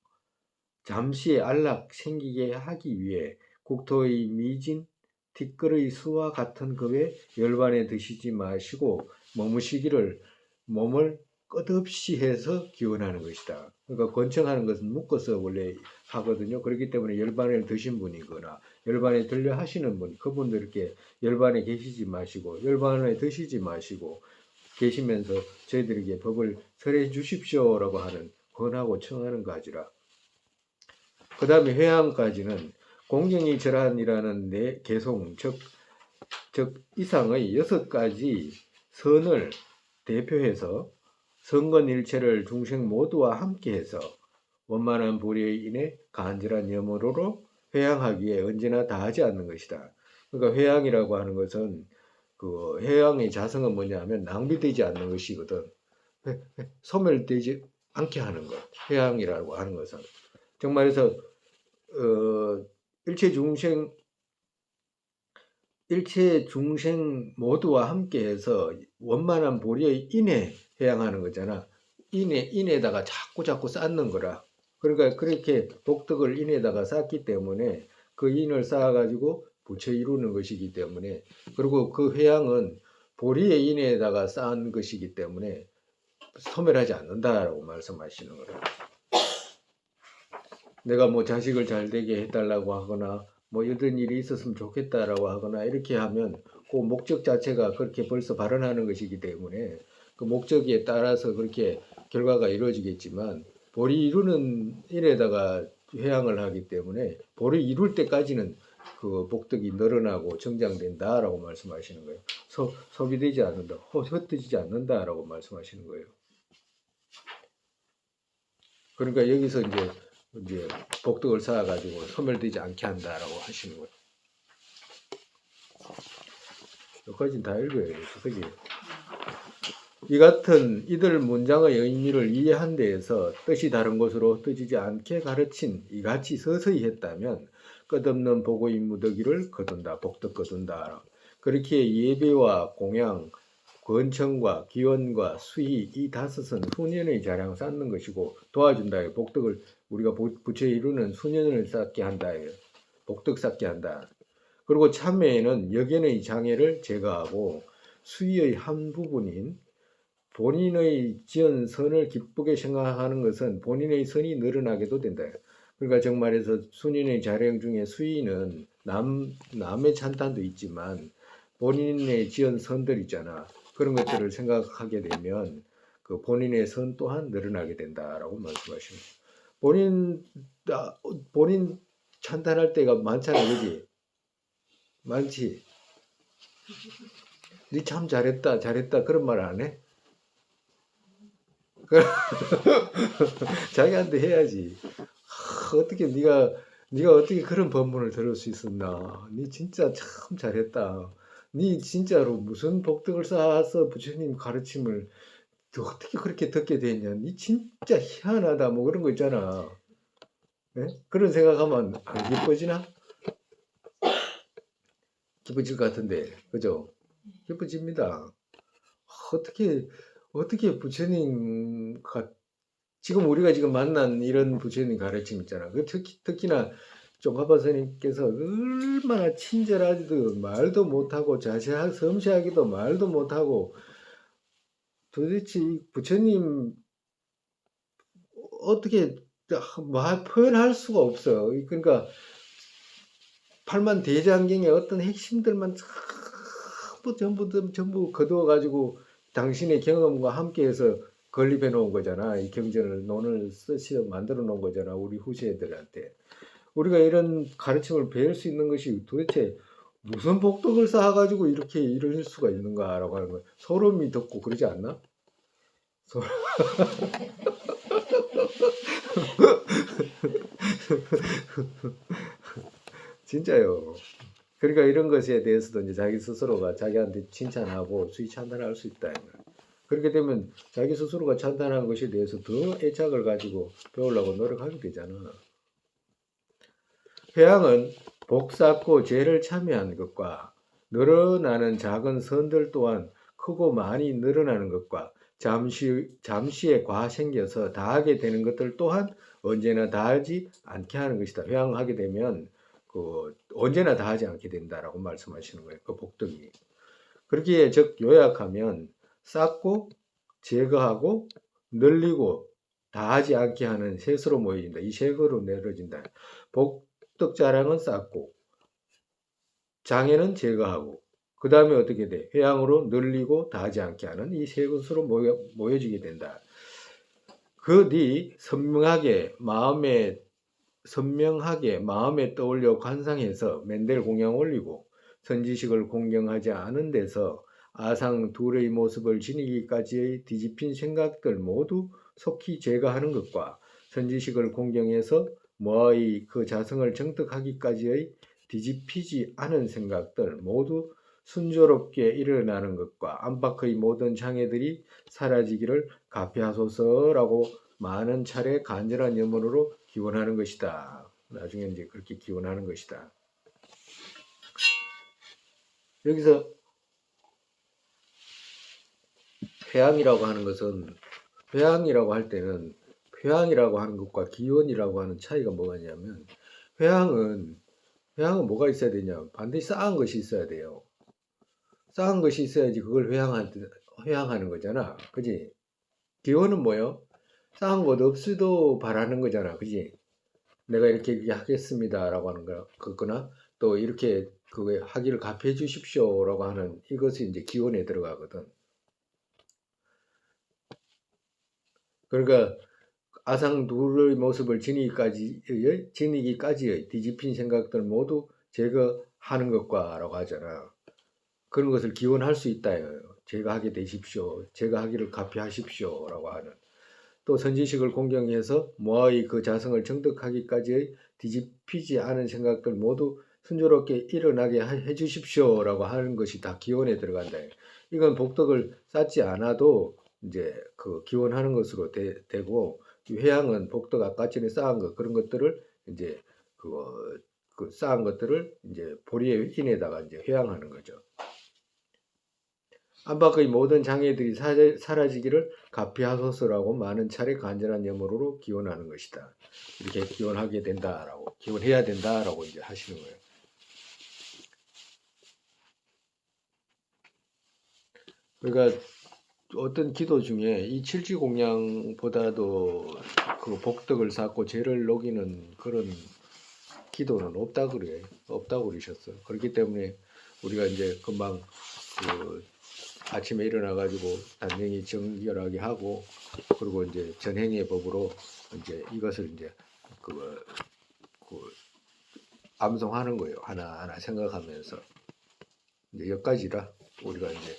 잠시의 안락 생기게 하기 위해 국토의 미진 티끌의 수와 같은 급의 열반에 드시지 마시고 머무시기를 몸을 끝없이 해서 기원하는 것이다. 그러니까 권청하는 것은 묶어서 원래 하거든요. 그렇기 때문에 열반을 드신 분이거나 열반에 들려 하시는 분, 그분들께 열반에 계시지 마시고 열반에 드시지 마시고 계시면서 저희들에게 법을 설해 주십시오라고 하는 권하고 청하는 가지라. 그 다음에 회항까지는 공경이 절한이라는 네 개송, 즉 이상의 6가지 선을 대표해서 선건일체를 중생 모두와 함께해서 원만한 불의에 인해 간절한 염으로 회항하기에 언제나 다하지 않는 것이다. 그러니까 회항이라고 하는 것은 그 회항의 자성은 뭐냐면 낭비되지 않는 것이거든. 소멸되지 않게 하는 것. 회항이라고 하는 것은 정말에서 일체 중생 모두와 함께해서 원만한 보리에 인해 회양하는 거잖아. 인에다가 자꾸 쌓는 거라. 그러니까 그렇게 복덕을 인에다가 쌓기 때문에 그 인을 쌓아가지고 부처 이루는 것이기 때문에, 그리고 그 회양은 보리의 인에다가 쌓은 것이기 때문에 소멸하지 않는다라고 말씀하시는 거예요. 내가 뭐 자식을 잘 되게 해달라고 하거나 뭐 이런 일이 있었으면 좋겠다라고 하거나 이렇게 하면 그 목적 자체가 그렇게 벌써 발언하는 것이기 때문에 그 목적에 따라서 그렇게 결과가 이루어지겠지만 보리 이루는 일에다가 회양을 하기 때문에 보리 이룰 때까지는 그 복덕이 늘어나고 정장된다라고 말씀하시는 거예요. 소비되지 않는다, 흩어지지 않는다라고 말씀하시는 거예요. 그러니까 여기서 이제 복덕을 쌓아가지고 소멸되지 않게 한다라고 하시는 거예요. 여기까지는 다 읽어야 돼요. 그지? 이 같은 이들 문장의 의미를 이해한 데에서 뜻이 다른 곳으로 뜨지지 않게 가르친 이같이 서서히 했다면 끝없는 복의 무더기를 거둔다. 복덕 거둔다. 그렇게 예배와 공양, 권청과 기원과 수희 이 다섯은 수년의 자량 쌓는 것이고 도와준다. 복덕을 우리가 부처에 이루는 수년을 쌓게 한다. 복덕 쌓게 한다. 그리고 참회에는 역연의 장애를 제거하고 수의의 한 부분인 본인의 지은 선을 기쁘게 생각하는 것은 본인의 선이 늘어나게도 된다. 그러니까 정말해서 수년의 자령 중에 수의는 남의 찬탄도 있지만 본인의 지은 선들 있잖아. 그런 것들을 생각하게 되면 그 본인의 선 또한 늘어나게 된다라고 말씀하십니다. 본인 찬탄할 때가 많잖아, 그지? 많지. 니 참 잘했다, 잘했다 그런 말 안 해? 자기한테 해야지. 어떻게 네가 어떻게 그런 법문을 들을 수 있었나? 니 진짜 참 잘했다. 니 진짜로 무슨 복덕을 쌓아서 부처님 가르침을 어떻게 그렇게 듣게 됐냐? 니 진짜 희한하다. 뭐 그런 거 있잖아. 네? 그런 생각하면 안 기뻐지나? 기뻐질 것 같은데, 그죠? 기뻐집니다. 어떻게 부처님 지금 우리가 지금 만난 이런 부처님 가르침 있잖아. 특히나 종가파 스님께서 얼마나 친절하지도 말도 못하고 섬세하기도 말도 못하고 도대체 부처님 어떻게 표현할 수가 없어. 그러니까 팔만대장경의 어떤 핵심들만 전부 거두어가지고 당신의 경험과 함께해서 건립해 놓은 거잖아. 이 경전을 논을 쓰시어 만들어 놓은 거잖아. 우리 후세들한테. 우리가 이런 가르침을 배울 수 있는 것이 도대체 무슨 복덕을 쌓아가지고 이렇게 이럴 수가 있는가라고 하는 거야. 소름이 돋고 그러지 않나? 진짜요. 그러니까 이런 것에 대해서도 이제 자기 스스로가 자기한테 칭찬하고 수위 찬탄할 수 있다. 그렇게 되면 자기 스스로가 찬탄한 것에 대해서 더 애착을 가지고 배우려고 노력하게 되잖아. 회양은 복 쌓고 죄를 참여하는 것과 늘어나는 작은 선들 또한 크고 많이 늘어나는 것과 잠시에 과 생겨서 다하게 되는 것들 또한 언제나 다하지 않게 하는 것이다. 회양하게 되면 언제나 다하지 않게 된다라고 말씀하시는 거예요. 그 복덕이. 그렇게 즉 요약하면 쌓고 제거하고 늘리고 다하지 않게 하는 셋으로 모여진다. 이 셋으로 내려진다. 복덕 자랑은 쌓고 장애는 제거하고 그 다음에 어떻게 돼? 회양으로 늘리고 다하지 않게 하는 이 세 것으로 모여지게 된다. 그 뒤 선명하게 마음에 떠올려 관상해서 맨델 공양 올리고 선지식을 공경하지 않은 데서 아상 둘의 모습을 지니기까지의 뒤집힌 생각들 모두 속히 제거하는 것과 선지식을 공경해서 모아의 그 자성을 정득하기까지의 뒤집히지 않은 생각들 모두 순조롭게 일어나는 것과 안팎의 모든 장애들이 사라지기를 가피하소서라고 많은 차례 간절한 염원으로 기원하는 것이다. 나중에 이제 그렇게 기원하는 것이다. 여기서 회양이라고 하는 것은 회양이라고 할 때는 회양이라고 하는 것과 기원이라고 하는 차이가 뭐가 있냐면 회양은 뭐가 있어야 되냐? 반드시 쌓은 것이 있어야 돼요. 쌓은 것이 있어야지 그걸 회양하는 거잖아. 그지? 기원은 뭐요? 쌓은 것 없이도 바라는 거잖아. 그지? 내가 이렇게 하겠습니다라고 하는 거거나 또 이렇게 그거 하기를 갚해 주십시오라고 하는 이것이 이제 기원에 들어가거든. 그러니까 아상 둘의 모습을 지니기까지의 뒤집힌 생각들 모두 제거하는 것과라고 하잖아. 그런 것을 기원할 수 있다요. 제거하게 되십시오. 제거하기를 갚하십시오라고 하는. 또 선지식을 공경해서 모아의 그 자성을 정득하기까지의 뒤집히지 않은 생각들 모두 순조롭게 일어나게 해 주십시오라고 하는 것이 다 기원에 들어간다. 이건 복덕을 쌓지 않아도 이제 그 기원하는 것으로 되고 이 회양은 복덕 아까 전에 쌓은 것 그런 것들을 이제 그 쌓은 것들을 이제 보리의 인에다가 이제 회양하는 거죠. 안팎의 모든 장애들이 사라지기를 가피하소서라고 많은 차례 간절한 염으로 기원하는 것이다. 이렇게 기원하게 된다라고 기원해야 된다라고 이제 하시는 거예요. 그러니까 어떤 기도 중에 이 칠지공양보다도 그 복덕을 쌓고 죄를 녹이는 그런 기도는 없다 그래. 없다고 그러셨어. 그렇기 때문에 우리가 이제 금방 그 아침에 일어나 가지고 단정히 정결하게 하고 그리고 이제 전행의 법으로 이제 이것을 이제 그 암송하는 거예요. 하나하나 생각하면서 이제 여기까지라 우리가 이제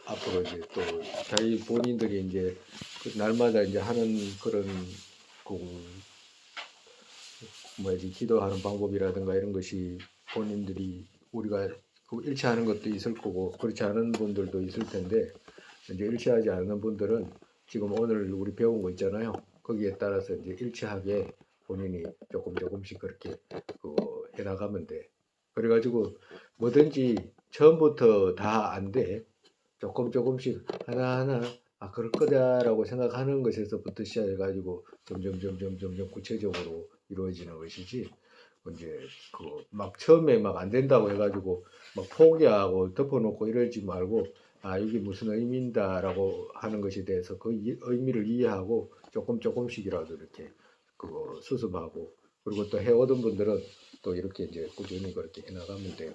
앞으로 이제 또 자기 본인들이 이제 그 날마다 이제 하는 그런 뭐지 기도하는 방법이라든가 이런 것이 본인들이 우리가 일치하는 것도 있을 거고 그렇지 않은 분들도 있을 텐데 이제 일치하지 않는 분들은 지금 오늘 우리 배운 거 있잖아요. 거기에 따라서 이제 일치하게 본인이 조금씩 그렇게 해나가면 돼. 그래가지고 뭐든지 처음부터 다 안 돼. 조금씩 하나하나 그럴 거다라고 생각하는 것에서부터 시작해가지고 점점 구체적으로 이루어지는 것이지 이제 막 처음에 막 안 된다고 해가지고 막 포기하고 덮어놓고 이러지 말고 이게 무슨 의미인다라고 하는 것에 대해서 그 의미를 이해하고 조금씩이라도 이렇게 수습하고 그리고 또 해오던 분들은 또 이렇게 이제 꾸준히 그렇게 해나가면 돼요.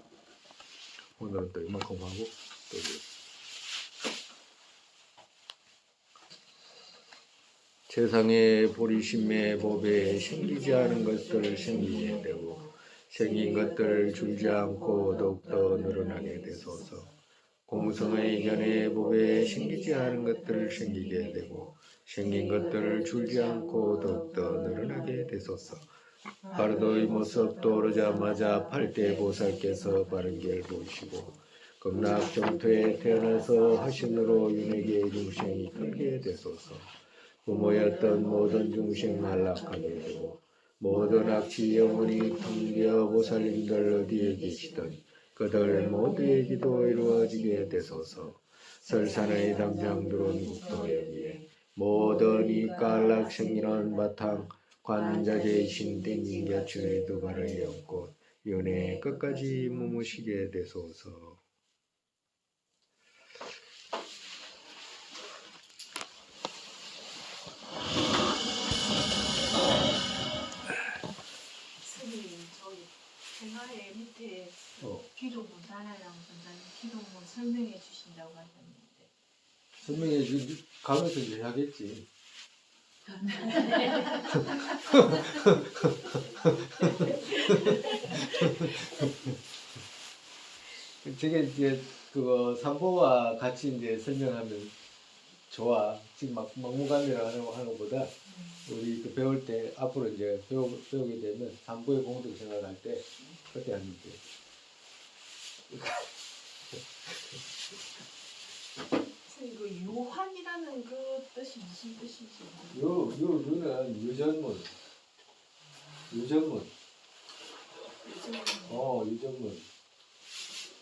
오늘은 또 이만큼 하고 또 세상의 보리심의 법에 생기지 않은 것들 생기게 되고 생긴 것들 줄지 않고 더욱더 늘어나게 되소서. 공성의 견해 법에 생기지 않은 것들을 생기게 되고 생긴 것들을 줄지 않고 더욱더 늘어나게 되소서. 하루도의 모습 떠오르자마자 팔대보살께서 바른 길 보이시고 극락 정토에 태어나서 화신으로 윤회계 중생이 끌게 되소서. 부모였던 모든 중생 안락하게 되고 모든 악취 영혼이 통되어 보살님들 어디에 계시든 그들 모두의 기도 이루어지게 되소서. 설산의 당장 들어온 국도 여기에 모든 이가 안락 생기는 바탕 관자재이신 땡긴갸추의 두 발의 연꽃 연애 끝까지 머무시게 되소서. 생활의 밑에 기도문 하나랑 선생님 기도문 설명해 주신다고 하셨는데 설명해 가면서 이제 해야겠지. 저게 이제 삼보와 같이 이제 설명하면 좋아. 지금 막 막무가내로 하는 것보다 우리 배울 때 앞으로 이제 배우게 되면 삼보의 공덕 생각할 때 그때 하면 돼. 선생님 그 유환이라는 그 뜻이 무슨 뜻인지 유는 유전문. 유전문. 유전문.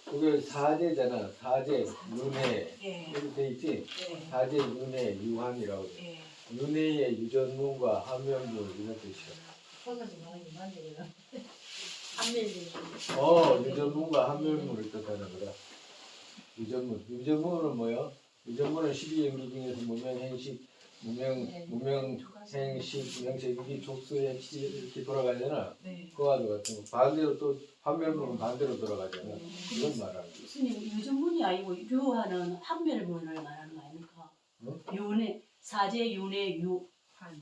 그게 사제잖아. 사제, 윤회. 이렇게 돼 있지? 사제, 윤회, 유환이라고 돼. 윤회의 유전문과 함연문 이런 뜻이야. 유전문과 함연문을 뜻하는 거다. 유전문. 유전문은 뭐야? 유전문은 12연기 중에서 무명행식, 무명행식, 무명색이 족수의 치 이렇게 돌아가잖아. 그와 같은 거. 반대로 또 함멸문은 반대로 돌아가잖아. 이건 말하는 거지. 스님 유전문이 아니고 유하는 함멸문을 말하는 거 아닙니까? 윤회, 사제, 윤회,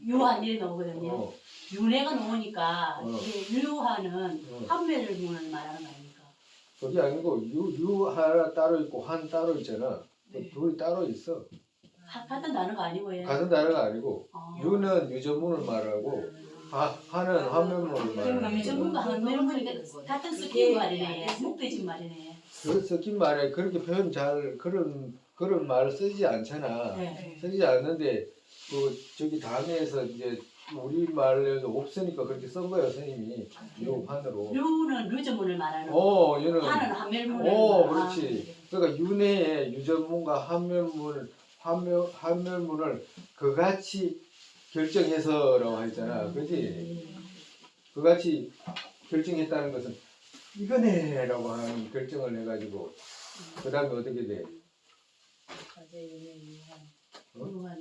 유한 이래 나오거든요. 윤회가 나오니까 유하는 함멸문을 말하는 거 아닙니까? 그게 아니고 유 하나 따로 있고 한 따로 있잖아. 둘이 따로 있어. 같은 단어가 아니고요. 같은 단어가 아니고 유는 유전문을 말하고 하는 함멸문을 말하는 그러니까 유전문과 함멸문이 같은 섞인 말이네. 묶여진 말이네. 그 섞인 말에 그렇게 표현 그런 그런 말을 쓰지 않잖아. 네. 쓰지 않는데 그 저기 당에서 이제 우리 말에도 없으니까 그렇게 쓴 거예요, 선생님이. 묘판으로. 류는 류저문을 말하는 거. 얘는 한은 한멸문을 그렇지. 그러니까 윤회의 유전문과 한멸문을 그같이 결정해서라고 했잖아, 그지? 그같이 결정했다는 것은 이거네라고 하는 결정을 해가지고 그 다음에 어떻게 돼?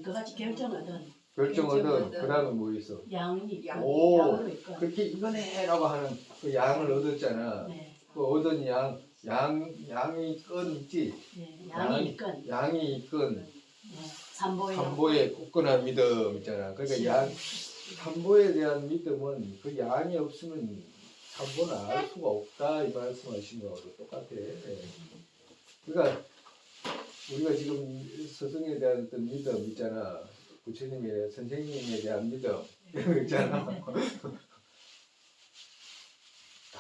그같이 결정하던 결정하든 그 다음에 뭐 있어? 양이 오, 양으로 있고. 그렇게 이거네라고 하는 그 양을 얻었잖아. 네. 그 얻은 양이 끈 있지? 네. 양이 이끈. 양이 이끈 네. 삼보의 삼보의 굳건한 믿음 있잖아. 그러니까 삼보에 대한 믿음은 그 양이 없으면 삼보는 알 수가 없다 이 말씀하신 거하고 똑같아. 그러니까 우리가 지금 스승에 대한 어떤 믿음 있잖아. 부처님의 선생님에 대한 믿음 이런 거 있잖아. 다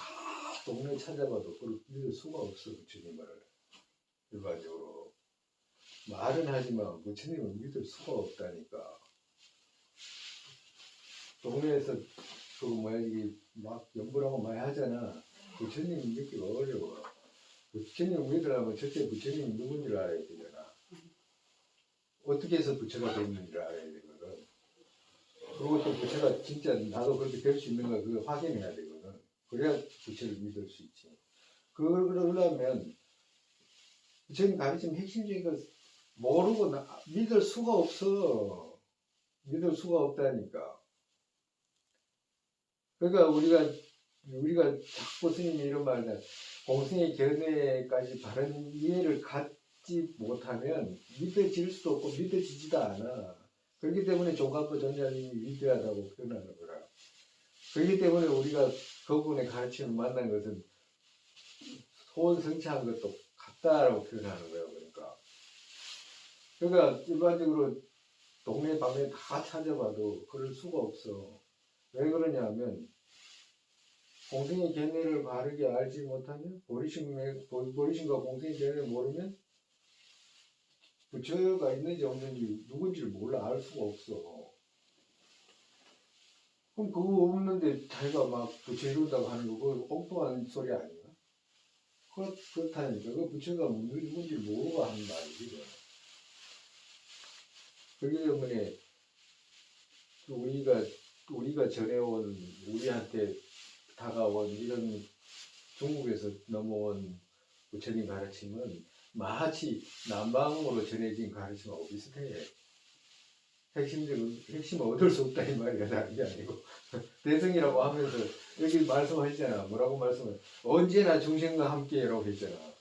동네 찾아봐도 그걸 믿을 수가 없어 부처님을. 일반적으로 말은 하지만 부처님을 믿을 수가 없다니까. 동네에서 그 뭐야 이게 막 연구라고 많이 하잖아. 부처님 믿기가 어려워. 부처님 믿으려면 첫째 부처님이 누군지를 알아야 되잖아. 어떻게 해서 부처가 됐는지를 알아야 되거든. 그리고 또 부처가 진짜 나도 그렇게 될 수 있는가 그걸 확인해야 되거든. 그래야 부처를 믿을 수 있지. 그러려면 부처님 가르치는 핵심적인 걸 모르고 믿을 수가 없어. 믿을 수가 없다니까. 그러니까 우리가 자꾸 스님이 이런 말을 하잖아. 공생의 견해까지 바른 이해를 갖지 못하면 믿어질 수도 없고 믿어지지도 않아. 그렇기 때문에 종가부 전자님이 위대하다고 표현하는 거라. 그렇기 때문에 우리가 그분의 가르침을 만난 것은 소원성취한 것도 같다라고 표현하는 거예요. 그러니까 일반적으로 동네 방네 다 찾아봐도 그럴 수가 없어. 왜 그러냐면 공생의 견해를 바르게 알지 못하면 보리심과 공생의 견해를 모르면 부처가 있는지 없는지 누군지를 몰라. 알 수가 없어. 그럼 그거 없는데 자기가 막 부처 이룬다고 하는 거 그거 엉뚱한 소리 아니야? 그렇다니까. 그 부처가 누군지를 모르고 하는 말이지. 그렇기 때문에 우리가 전해온 우리한테 다가온 이런 중국에서 넘어온 부처님 가르침은 마치 남방으로 전해진 가르침하고 비슷해. 핵심은 얻을 수 없다 이 말이야. 다른 게 아니고 대승이라고 하면서 여기 말씀하시잖아. 뭐라고 말씀을 언제나 중생과 함께라고 했잖아.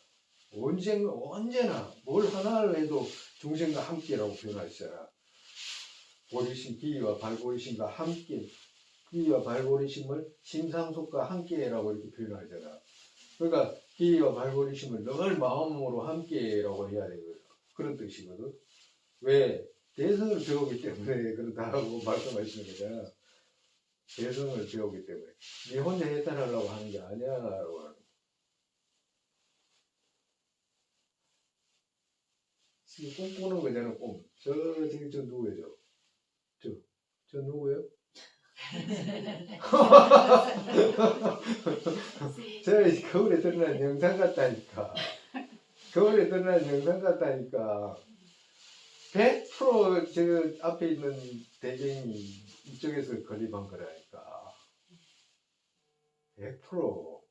언제나 뭘 하나를 해도 중생과 함께라고 표현하시잖아. 보리심, 기와 발보리심과 함께, 기와 발보리심을 심상속과 함께라고 이렇게 표현하잖아. 그러니까 기와 발보리심을 늘 마음으로 함께라고 해야 되거든. 그런 뜻이거든. 왜? 대성을 배우기 때문에 그렇다고 말씀하시는 거잖아. 대성을 배우기 때문에. 네 혼자 해탈하려고 하는 게 아니야라고 하는 거야. 지금 꿈꾸는 거잖아, 꿈. 저기 저 누구예요? 저 누구예요? 저 거울에 드러난 영상 같다니까. 거울에 드러난 영상 같다니까. 100% 저 앞에 있는 대경이 이쪽에서 건립한 거라니까. 100%.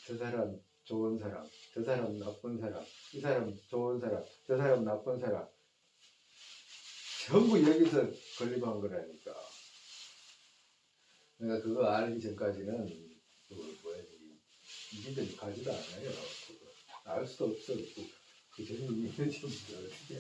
저 사람 좋은 사람, 저 사람 나쁜 사람, 이 사람 좋은 사람, 저 사람 나쁜 사람. 전부 여기서 건립한 거라니까. 그러니까 그거 알기 전까지는 믿음이 가지도 않아요. 알 수도 없어. 그 전에 있는지 어떻게